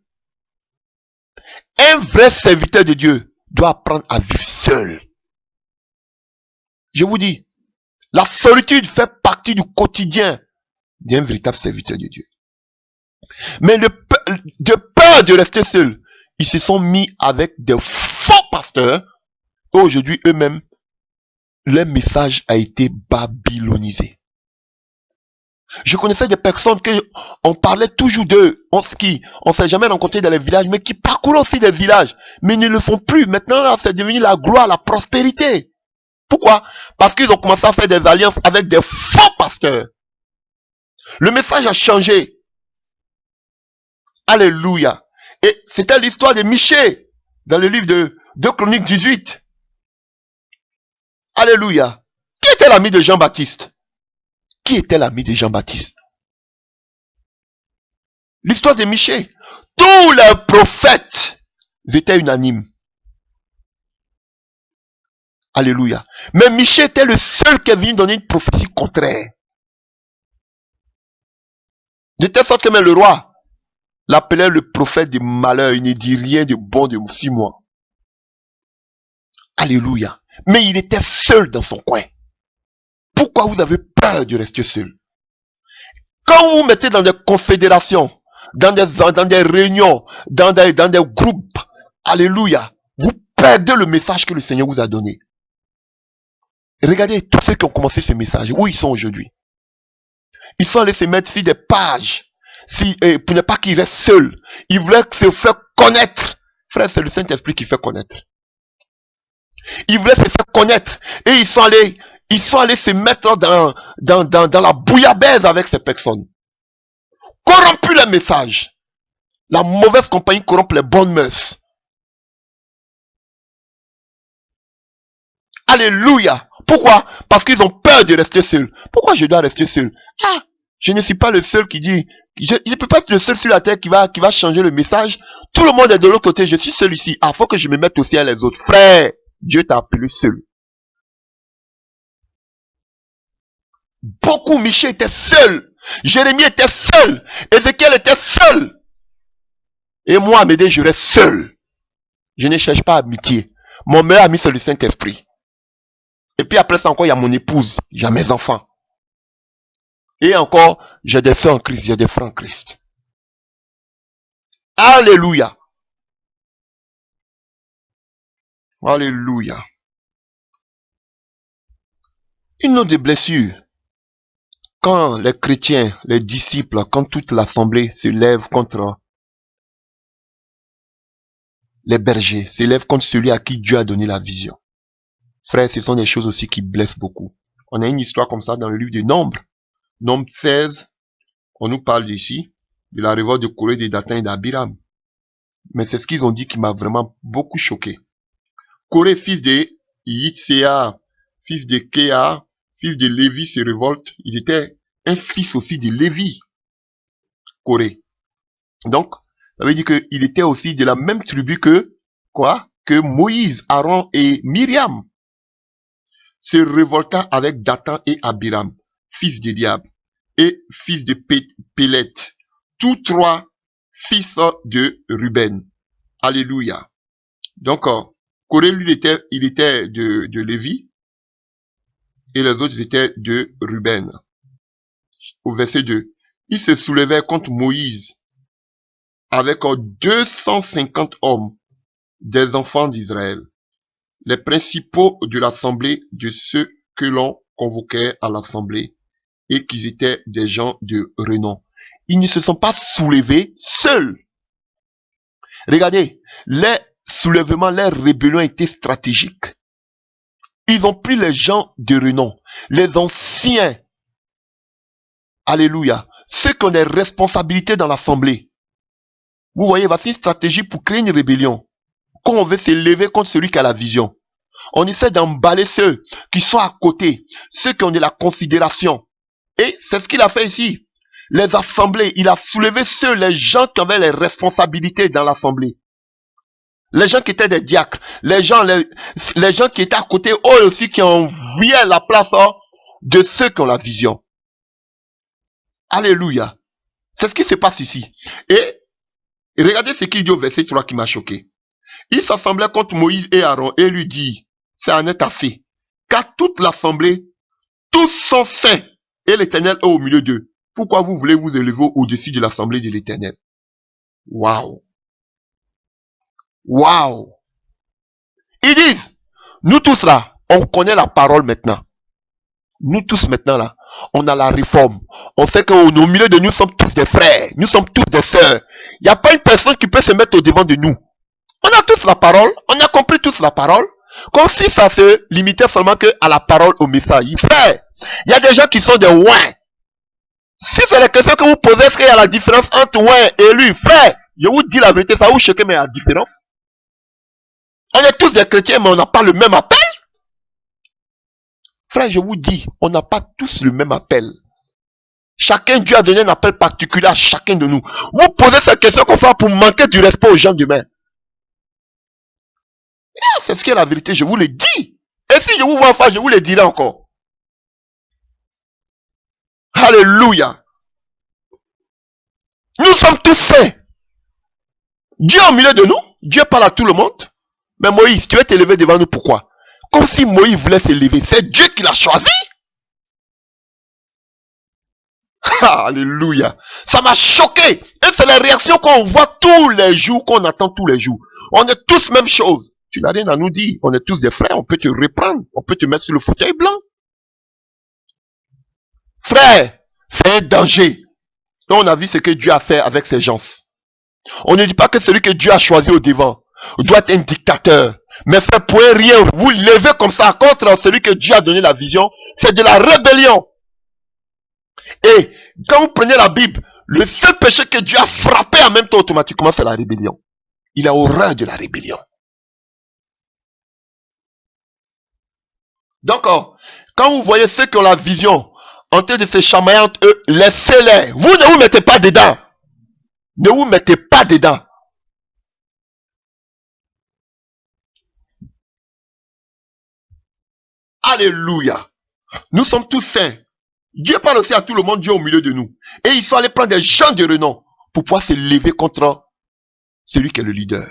Un vrai serviteur de Dieu doit apprendre à vivre seul. Je vous dis, la solitude fait partie du quotidien d'un véritable serviteur de Dieu. Mais de peur de rester seul, ils se sont mis avec des faux pasteurs. Et aujourd'hui, eux-mêmes, leur message a été babylonisé. Je connaissais des personnes que on parlait toujours d'eux, on s'est jamais rencontré dans les villages, mais qui parcourent aussi des villages, mais ils ne le font plus. Maintenant, là, c'est devenu la gloire, la prospérité. Pourquoi? Parce qu'ils ont commencé à faire des alliances avec des faux pasteurs. Le message a changé. Alléluia. Et c'était l'histoire de Michée, dans le livre de 2 Chroniques 18. Alléluia. Qui était l'ami de Jean-Baptiste? Qui était l'ami de Jean-Baptiste? L'histoire de Michée. Tous les prophètes étaient unanimes. Alléluia. Mais Michée était le seul qui est venu donner une prophétie contraire. De telle sorte que même le roi l'appelait le prophète du malheur. Il ne dit rien de bon de 6 mois. Alléluia. Mais il était seul dans son coin. Pourquoi vous avez peur de rester seul? Quand vous vous mettez dans des confédérations, dans des réunions, dans des groupes, alléluia, vous perdez le message que le Seigneur vous a donné. Regardez tous ceux qui ont commencé ce message, où ils sont aujourd'hui. Ils sont allés se mettre sur des pages, pour ne pas qu'ils restent seuls. Ils voulaient se faire connaître. Frère, c'est le Saint-Esprit qui fait connaître. Ils voulaient se faire connaître. Et ils sont allés se mettre dans la bouillabaisse avec ces personnes. Corrompu les messages. La mauvaise compagnie corrompt les bonnes mœurs. Alléluia. Pourquoi? Parce qu'ils ont peur de rester seuls. Pourquoi je dois rester seul? Ah, je ne suis pas le seul qui dit, je ne peux pas être le seul sur la terre qui va changer le message. Tout le monde est de l'autre côté, je suis seul ici. Ah, faut que je me mette aussi à les autres. Frère, Dieu t'a appelé seul. Beaucoup, Michée était seul. Jérémie était seul. Ézéchiel était seul. Et moi, Amédée, je reste seul. Je ne cherche pas amitié. Mon meilleur ami, c'est le Saint-Esprit. Et puis après ça encore, il y a mon épouse. Il y a mes enfants. Et encore, j'ai des sœurs en Christ, j'ai des frères en Christ. Alléluia. Alléluia. Une autre des blessures. Quand les chrétiens, les disciples, quand toute l'assemblée se lève contre les bergers, se lève contre celui à qui Dieu a donné la vision. Frère, ce sont des choses aussi qui blessent beaucoup. On a une histoire comme ça dans le livre de Nombres. Nombre 16, on nous parle ici de la révolte de Corée, de Dathan et d'Abiram. Mais c'est ce qu'ils ont dit qui m'a vraiment beaucoup choqué. Corée, fils de Yitzéa, fils de Kéa, fils de Lévi se révolte. Il était un fils aussi de Lévi. Corée. Donc, ça veut dire qu'il était aussi de la même tribu que, quoi? Que Moïse, Aaron et Myriam. Se révolta avec Dathan et Abiram, fils de diable, et fils de Pélet, tous trois fils de Ruben. Alléluia. Donc, Corée, lui, il était de Lévi, et les autres étaient de Ruben. Au verset 2. Ils se soulevaient contre Moïse avec 250 hommes, des enfants d'Israël, les principaux de l'assemblée, de ceux que l'on convoquait à l'assemblée, et qu'ils étaient des gens de renom. Ils ne se sont pas soulevés seuls. Regardez, les soulèvements, les rébellions étaient stratégiques. Ils ont pris les gens de renom, les anciens. Alléluia. Ceux qui ont des responsabilités dans l'assemblée. Vous voyez, voici une stratégie pour créer une rébellion. Quand on veut se lever contre celui qui a la vision, on essaie d'emballer ceux qui sont à côté, ceux qui ont de la considération. Et c'est ce qu'il a fait ici. Les assemblées, il a soulevé ceux, les gens qui avaient les responsabilités dans l'assemblée. Les gens qui étaient des diacres, les gens qui étaient à côté, eux aussi qui enviaient la place de ceux qui ont la vision. Alléluia. C'est ce qui se passe ici. Et regardez ce qu'il dit au verset 3 qui m'a choqué. Il s'assemblait contre Moïse et Aaron et lui dit, ça en est assez, car toute l'assemblée, tous sont saints, et l'Éternel est au milieu d'eux. Pourquoi vous voulez vous élever au-dessus de l'assemblée de l'Éternel? Waouh! Waouh! Ils disent, nous tous là, on connaît la parole maintenant. Nous tous maintenant là, on a la réforme. On sait qu'au milieu de nous, sommes tous des frères. Nous sommes tous des sœurs. Il n'y a pas une personne qui peut se mettre au devant de nous. On a tous la parole. On a compris tous la parole. Comme si ça se limitait seulement que à la parole, au message. Frère, il y a des gens qui sont des ouins. Si c'est la question que vous posez, est-ce qu'il y a la différence entre ouin et lui? Frère, je vous dis la vérité, ça vous choque, mais il y a la différence. On est tous des chrétiens, mais on n'a pas le même appel. Frère, je vous dis, on n'a pas tous le même appel. Chacun, Dieu a donné un appel particulier à chacun de nous. Vous posez cette question comme ça pour manquer du respect aux gens d'humain. C'est ce qui est la vérité, je vous le dis. Et si je vous vois en face, je vous le dirai encore. Alléluia. Nous sommes tous saints. Dieu est au milieu de nous. Dieu parle à tout le monde. Mais Moïse, tu vas t'élever devant nous, pourquoi? Comme si Moïse voulait s'élever. C'est Dieu qui l'a choisi. Alléluia. Ça m'a choqué. Et c'est la réaction qu'on voit tous les jours, qu'on attend tous les jours. On est tous même chose. Tu n'as rien à nous dire. On est tous des frères. On peut te reprendre. On peut te mettre sur le fauteuil blanc. Frère, c'est un danger. Donc on a vu ce que Dieu a fait avec ces gens. On ne dit pas que celui que Dieu a choisi au devant doit être un dictateur. Mais frère, pour rien vous lever comme ça contre celui que Dieu a donné la vision, c'est de la rébellion. Et quand vous prenez la Bible, le seul péché que Dieu a frappé en même temps automatiquement, c'est la rébellion. Il a horreur de la rébellion. Donc, quand vous voyez ceux qui ont la vision en train de se chamailler entre eux, laissez-les. Vous ne vous mettez pas dedans. Ne vous mettez pas dedans. Alléluia. Nous sommes tous saints. Dieu parle aussi à tout le monde, Dieu au milieu de nous. Et ils sont allés prendre des gens de renom pour pouvoir se lever contre celui qui est le leader.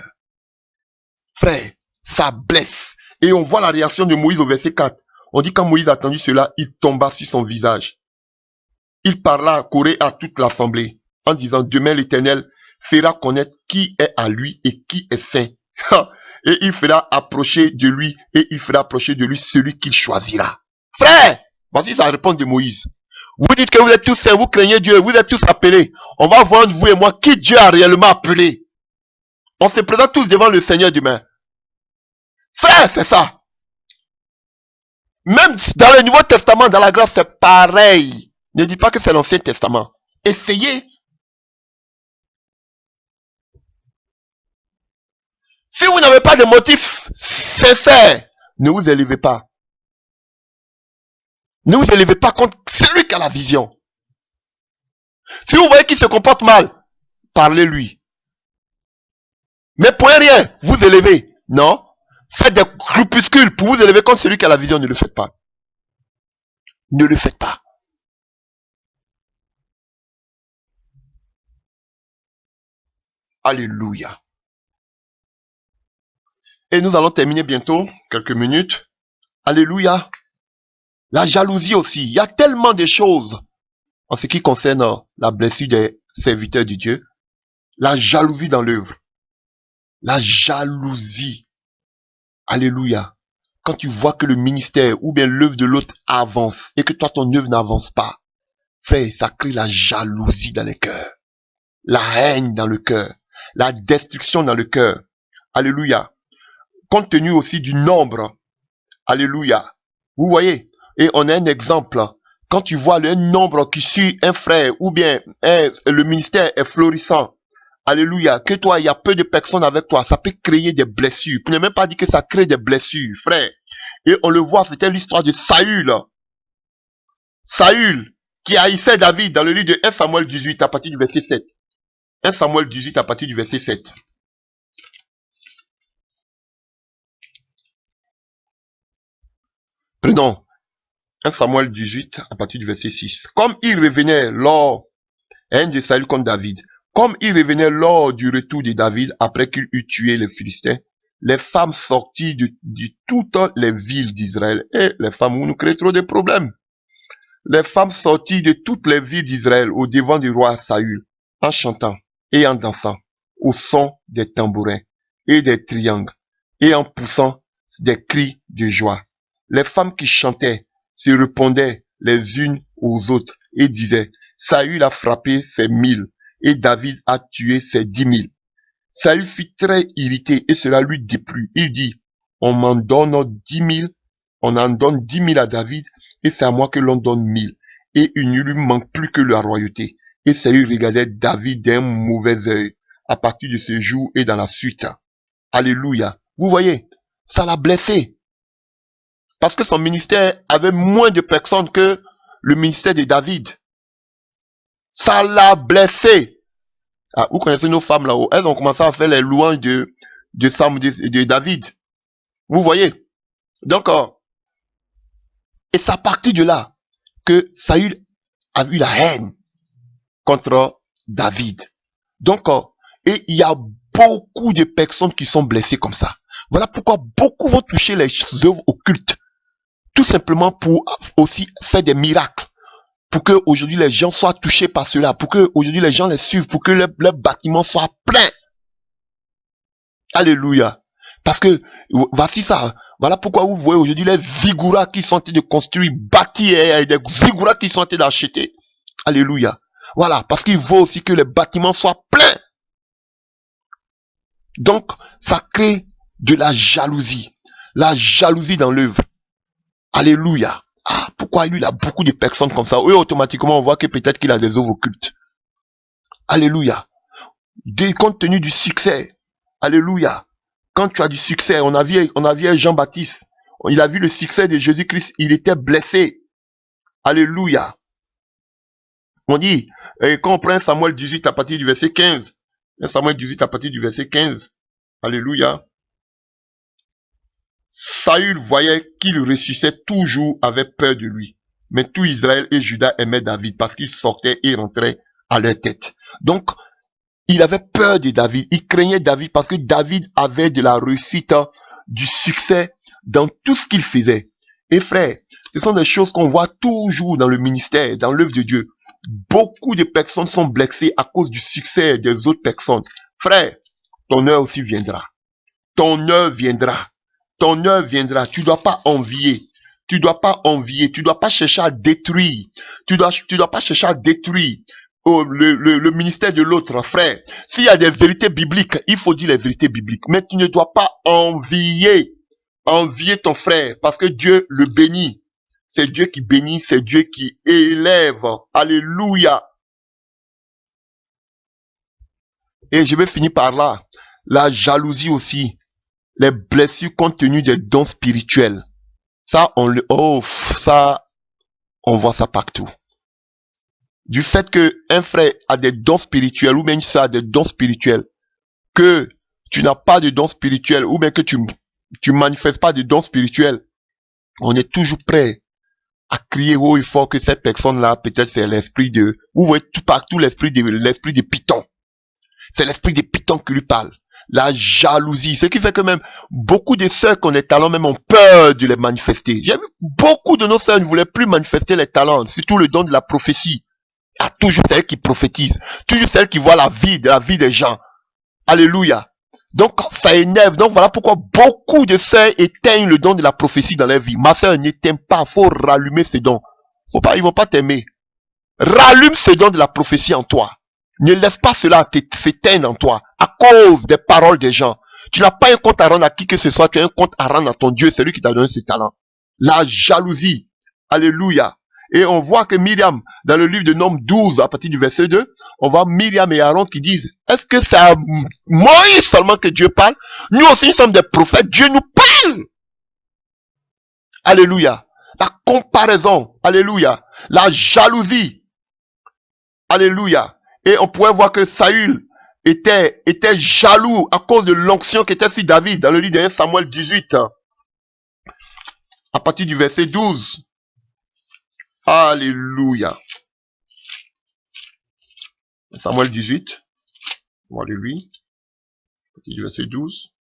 Frère, ça blesse. Et on voit la réaction de Moïse au verset 4. On dit quand Moïse a entendu cela, il tomba sur son visage. il parla à Corée à toute l'assemblée en disant, demain l'Éternel fera connaître qui est à lui et qui est saint. Et il fera approcher de lui, et il fera approcher de lui celui qu'il choisira. Frère, voici sa réponse de Moïse. Vous dites que vous êtes tous saints, vous craignez Dieu, vous êtes tous appelés. On va voir, vous et moi, qui Dieu a réellement appelé. On se présente tous devant le Seigneur demain. Frère, c'est ça. Même dans le Nouveau Testament, dans la grâce, c'est pareil. Ne dis pas que c'est l'Ancien Testament. Essayez. Si vous n'avez pas de motif sincère, ne vous élevez pas. Ne vous élevez pas contre celui qui a la vision. Si vous voyez qu'il se comporte mal, parlez-lui. Mais pour rien, vous élevez. Non. Faites des groupuscules pour vous élever contre celui qui a la vision. Ne le faites pas. Ne le faites pas. Alléluia. Et nous allons terminer bientôt, quelques minutes. Alléluia. La jalousie aussi. Il y a tellement de choses en ce qui concerne la blessure des serviteurs de Dieu. La jalousie dans l'œuvre. La jalousie. Alléluia. Quand tu vois que le ministère ou bien l'œuvre de l'autre avance et que toi ton œuvre n'avance pas, frère, ça crée la jalousie dans les cœurs. La haine dans le cœur. La destruction dans le cœur. Alléluia. Compte tenu aussi du nombre. Alléluia. Vous voyez, et on a un exemple. Quand tu vois le nombre qui suit un frère ou bien le ministère est florissant. Alléluia. Que toi, il y a peu de personnes avec toi. Ça peut créer des blessures. Pour ne même pas dire que ça crée des blessures, frère. Et on le voit, c'était l'histoire de Saül. Saül, qui haïssait David dans le livre de 1 Samuel 18 à partir du verset 7. 1 Samuel 18 à partir du verset 7. Prenons 1 Samuel 18 à partir du verset 6. Comme il revenait lors de Saül contre David, comme il revenait lors du retour de David après qu'il eut tué les Philistins, les femmes sorties de toutes les villes d'Israël, et les femmes nous créent trop de problèmes. Les femmes sorties de toutes les villes d'Israël au devant du roi Saül, en chantant et en dansant, au son des tambourins et des triangles, et en poussant des cris de joie. Les femmes qui chantaient se répondaient les unes aux autres et disaient, Saül a frappé ses 1000 et David a tué ses 10 000. Saül fut très irrité et cela lui déplut. Il dit, on m'en donne 10 000, on en donne 10 000 à David et c'est à moi que l'on donne 1000. Et il ne lui manque plus que la royauté. Et Saül regardait David d'un mauvais œil à partir de ce jour et dans la suite. Alléluia. Vous voyez, ça l'a blessé. Parce que son ministère avait moins de personnes que le ministère de David. Ça l'a blessé. Ah, vous connaissez nos femmes là-haut. Elles ont commencé à faire les louanges de David. Vous voyez. Donc, et c'est à partir de là que Saül a eu la haine contre David. Donc, et il y a beaucoup de personnes qui sont blessées comme ça. Voilà pourquoi beaucoup vont toucher les œuvres occultes. Tout simplement pour aussi faire des miracles. Pour que aujourd'hui les gens soient touchés par cela. Pour que aujourd'hui les gens les suivent. Pour que leur bâtiment soit plein. Alléluia. Parce que, voici ça. Voilà pourquoi vous voyez aujourd'hui les zigouras qui sont en train de construire, bâtir, et des zigouras qui sont en train d'acheter. Alléluia. Voilà. Parce qu'il faut aussi que les bâtiments soient pleins. Donc, ça crée de la jalousie. La jalousie dans l'œuvre. Alléluia. Ah, pourquoi lui, il a beaucoup de personnes comme ça? Oui, automatiquement, on voit que peut-être qu'il a des œuvres occultes. Alléluia. Compte tenu du succès. Alléluia. Quand tu as du succès, on a vu Jean-Baptiste. Il a vu le succès de Jésus-Christ. Il était blessé. Alléluia. On dit, quand on prend Samuel 18 à partir du verset 15. Samuel 18 à partir du verset 15. Alléluia. Saül voyait qu'il ressuscitait toujours avec peur de lui. Mais tout Israël et Juda aimaient David parce qu'il sortait et rentrait à leur tête. Donc, il avait peur de David. Il craignait David parce que David avait de la réussite, du succès dans tout ce qu'il faisait. Et frère, ce sont des choses qu'on voit toujours dans le ministère, dans l'œuvre de Dieu. Beaucoup de personnes sont blessées à cause du succès des autres personnes. Frère, ton heure aussi viendra. Ton heure viendra. Ton heure viendra. Tu dois pas envier. Tu dois pas envier. Tu dois pas chercher à détruire. Tu dois pas chercher à détruire le ministère de l'autre, frère. S'il y a des vérités bibliques, il faut dire les vérités bibliques. Mais tu ne dois pas envier. Envier ton frère parce que Dieu le bénit. C'est Dieu qui bénit, c'est Dieu qui élève. Alléluia. Et je vais finir par là. La jalousie aussi. Les blessures compte tenu des dons spirituels. Ça, on voit ça partout. Du fait que un frère a des dons spirituels ou bien une sœur a des dons spirituels, que tu n'as pas de dons spirituels ou bien que tu manifestes pas de dons spirituels, on est toujours prêt à crier haut et fort que cette personne-là, peut-être c'est l'esprit de, vous voyez tout partout l'esprit de Python. C'est l'esprit de Python qui lui parle. La jalousie. Ce qui fait que même beaucoup de sœurs qui ont des talents même ont peur de les manifester. J'ai vu beaucoup de nos sœurs ne voulaient plus manifester les talents, surtout le don de la prophétie. Il y a toujours celles qui prophétisent. Toujours celles qui voient la vie des gens. Alléluia. Donc, ça énerve. Donc, voilà pourquoi beaucoup de sœurs éteignent le don de la prophétie dans leur vie. Ma sœur n'éteint pas. Faut rallumer ce don. Ils vont pas t'aimer. Rallume ce don de la prophétie en toi. Ne laisse pas cela s'éteindre en toi à cause des paroles des gens. Tu n'as pas un compte à rendre à qui que ce soit. Tu as un compte à rendre à ton Dieu, celui qui t'a donné ce talent. La jalousie. Alléluia. Et on voit que Myriam, dans le livre de Nombres 12, à partir du verset 2, on voit Myriam et Aaron qui disent, est-ce que c'est à Moïse seulement que Dieu parle? Nous aussi, nous sommes des prophètes. Dieu nous parle. Alléluia. La comparaison. Alléluia. La jalousie. Alléluia. Et on pourrait voir que Saül était jaloux à cause de l'onction qui était sur David, dans le livre de 1 Samuel 18, à partir du verset 12. Alléluia. Samuel 18. On va le lire. Du verset 12.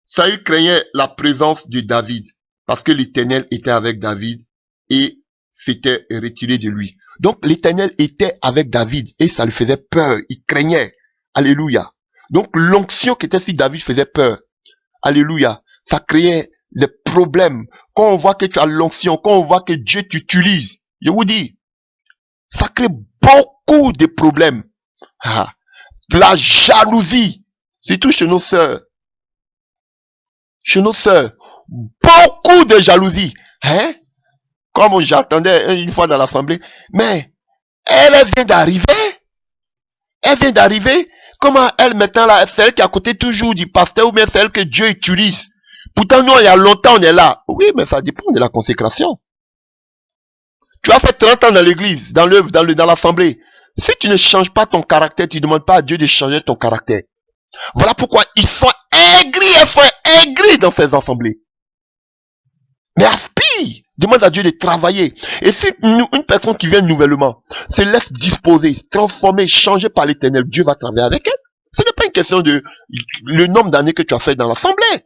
Saül craignait la présence de David parce que l'Éternel était avec David et s'était retiré de lui. Donc l'Éternel était avec David et ça lui faisait peur. Il craignait. Alléluia. Donc l'onction qui était sur David faisait peur. Alléluia. Ça créait des problèmes. Quand on voit que tu as l'onction, quand on voit que Dieu t'utilise, je vous dis, ça crée beaucoup de problèmes. La jalousie, surtout chez nos sœurs. Chez nos sœurs, beaucoup de jalousie. Comme j'attendais une fois dans l'assemblée, mais elle vient d'arriver. Elle vient d'arriver. Comment elle maintenant là, c'est elle qui est à côté toujours du pasteur ou bien c'est elle que Dieu utilise. Pourtant, nous, il y a longtemps, on est là. Oui, mais ça dépend de la consécration. Tu as fait 30 ans dans l'église, dans l'œuvre, dans l'assemblée. Si tu ne changes pas ton caractère, tu ne demandes pas à Dieu de changer ton caractère. Voilà pourquoi ils sont aigris, elles sont aigris dans ces assemblées. Mais aspire, demande à Dieu de travailler. Et si une personne qui vient nouvellement se laisse disposer, transformer, changer par l'Éternel, Dieu va travailler avec elle. Ce n'est pas une question de le nombre d'années que tu as fait dans l'assemblée.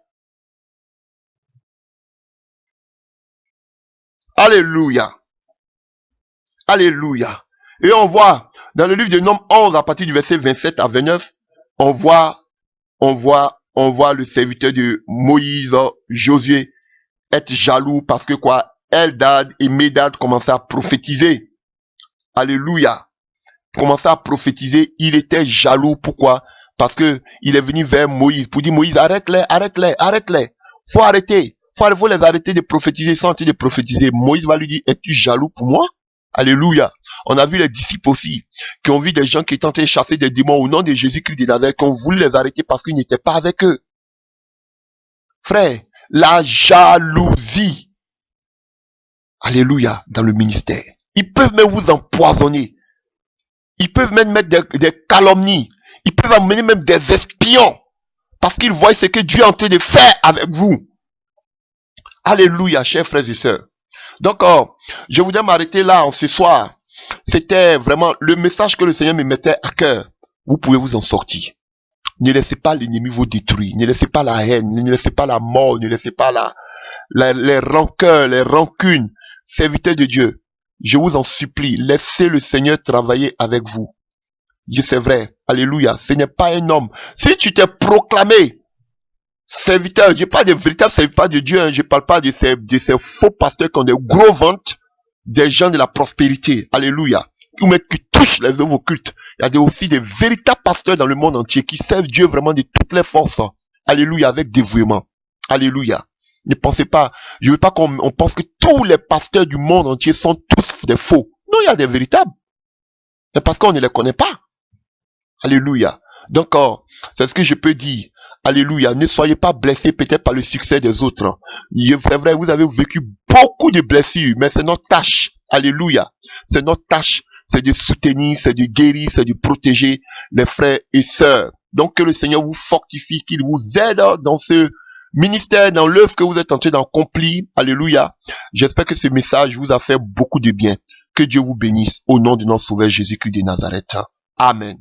Alléluia. Alléluia. Et on voit, dans le livre de Nombres 11, à partir du verset 27 à 29, on voit le serviteur de Moïse, Josué, être jaloux parce que quoi, Eldad et Médad commençaient à prophétiser. Alléluia. Commençaient à prophétiser, il était jaloux. Pourquoi? Parce que il est venu vers Moïse pour dire, Moïse, arrête-les. Faut arrêter. Faut les arrêter de prophétiser, sans arrêter de prophétiser. Moïse va lui dire, es-tu jaloux pour moi? Alléluia. On a vu les disciples aussi, qui ont vu des gens qui étaient en train de chasser des démons au nom de Jésus-Christ de Nazareth, qui ont voulu les arrêter parce qu'ils n'étaient pas avec eux. Frère, la jalousie. Alléluia, dans le ministère. Ils peuvent même vous empoisonner. Ils peuvent même mettre des calomnies. Ils peuvent amener même des espions. Parce qu'ils voient ce que Dieu est en train de faire avec vous. Alléluia, chers frères et sœurs. Donc, je voudrais m'arrêter là ce soir. C'était vraiment le message que le Seigneur me mettait à cœur. Vous pouvez vous en sortir. Ne laissez pas l'ennemi vous détruire. Ne laissez pas la haine. Ne laissez pas la mort. Ne laissez pas les rancœurs, les rancunes. Serviteurs de Dieu. Je vous en supplie, laissez le Seigneur travailler avec vous. C'est vrai. Alléluia. Ce n'est pas un homme. Si tu t'es proclamé serviteur, je parle de véritables serviteurs de Dieu, hein, je parle pas de ces faux pasteurs qui ont des gros ventes, des gens de la prospérité. Alléluia. Ou même qui touchent les œuvres occultes. Il y a aussi des véritables pasteurs dans le monde entier qui servent Dieu vraiment de toutes les forces. Alléluia, avec dévouement. Alléluia. Ne pensez pas, je veux pas qu'on pense que tous les pasteurs du monde entier sont tous des faux. Non, il y a des véritables. C'est parce qu'on ne les connaît pas. Alléluia. Donc, c'est ce que je peux dire. Alléluia. Ne soyez pas blessés peut-être par le succès des autres. C'est vrai, vous avez vécu beaucoup de blessures, mais c'est notre tâche. Alléluia. C'est notre tâche. C'est de soutenir, c'est de guérir, c'est de protéger les frères et sœurs. Donc, que le Seigneur vous fortifie, qu'il vous aide dans ce ministère, dans l'œuvre que vous êtes en train d'accomplir. Alléluia. J'espère que ce message vous a fait beaucoup de bien. Que Dieu vous bénisse au nom de notre Sauveur Jésus-Christ de Nazareth. Amen.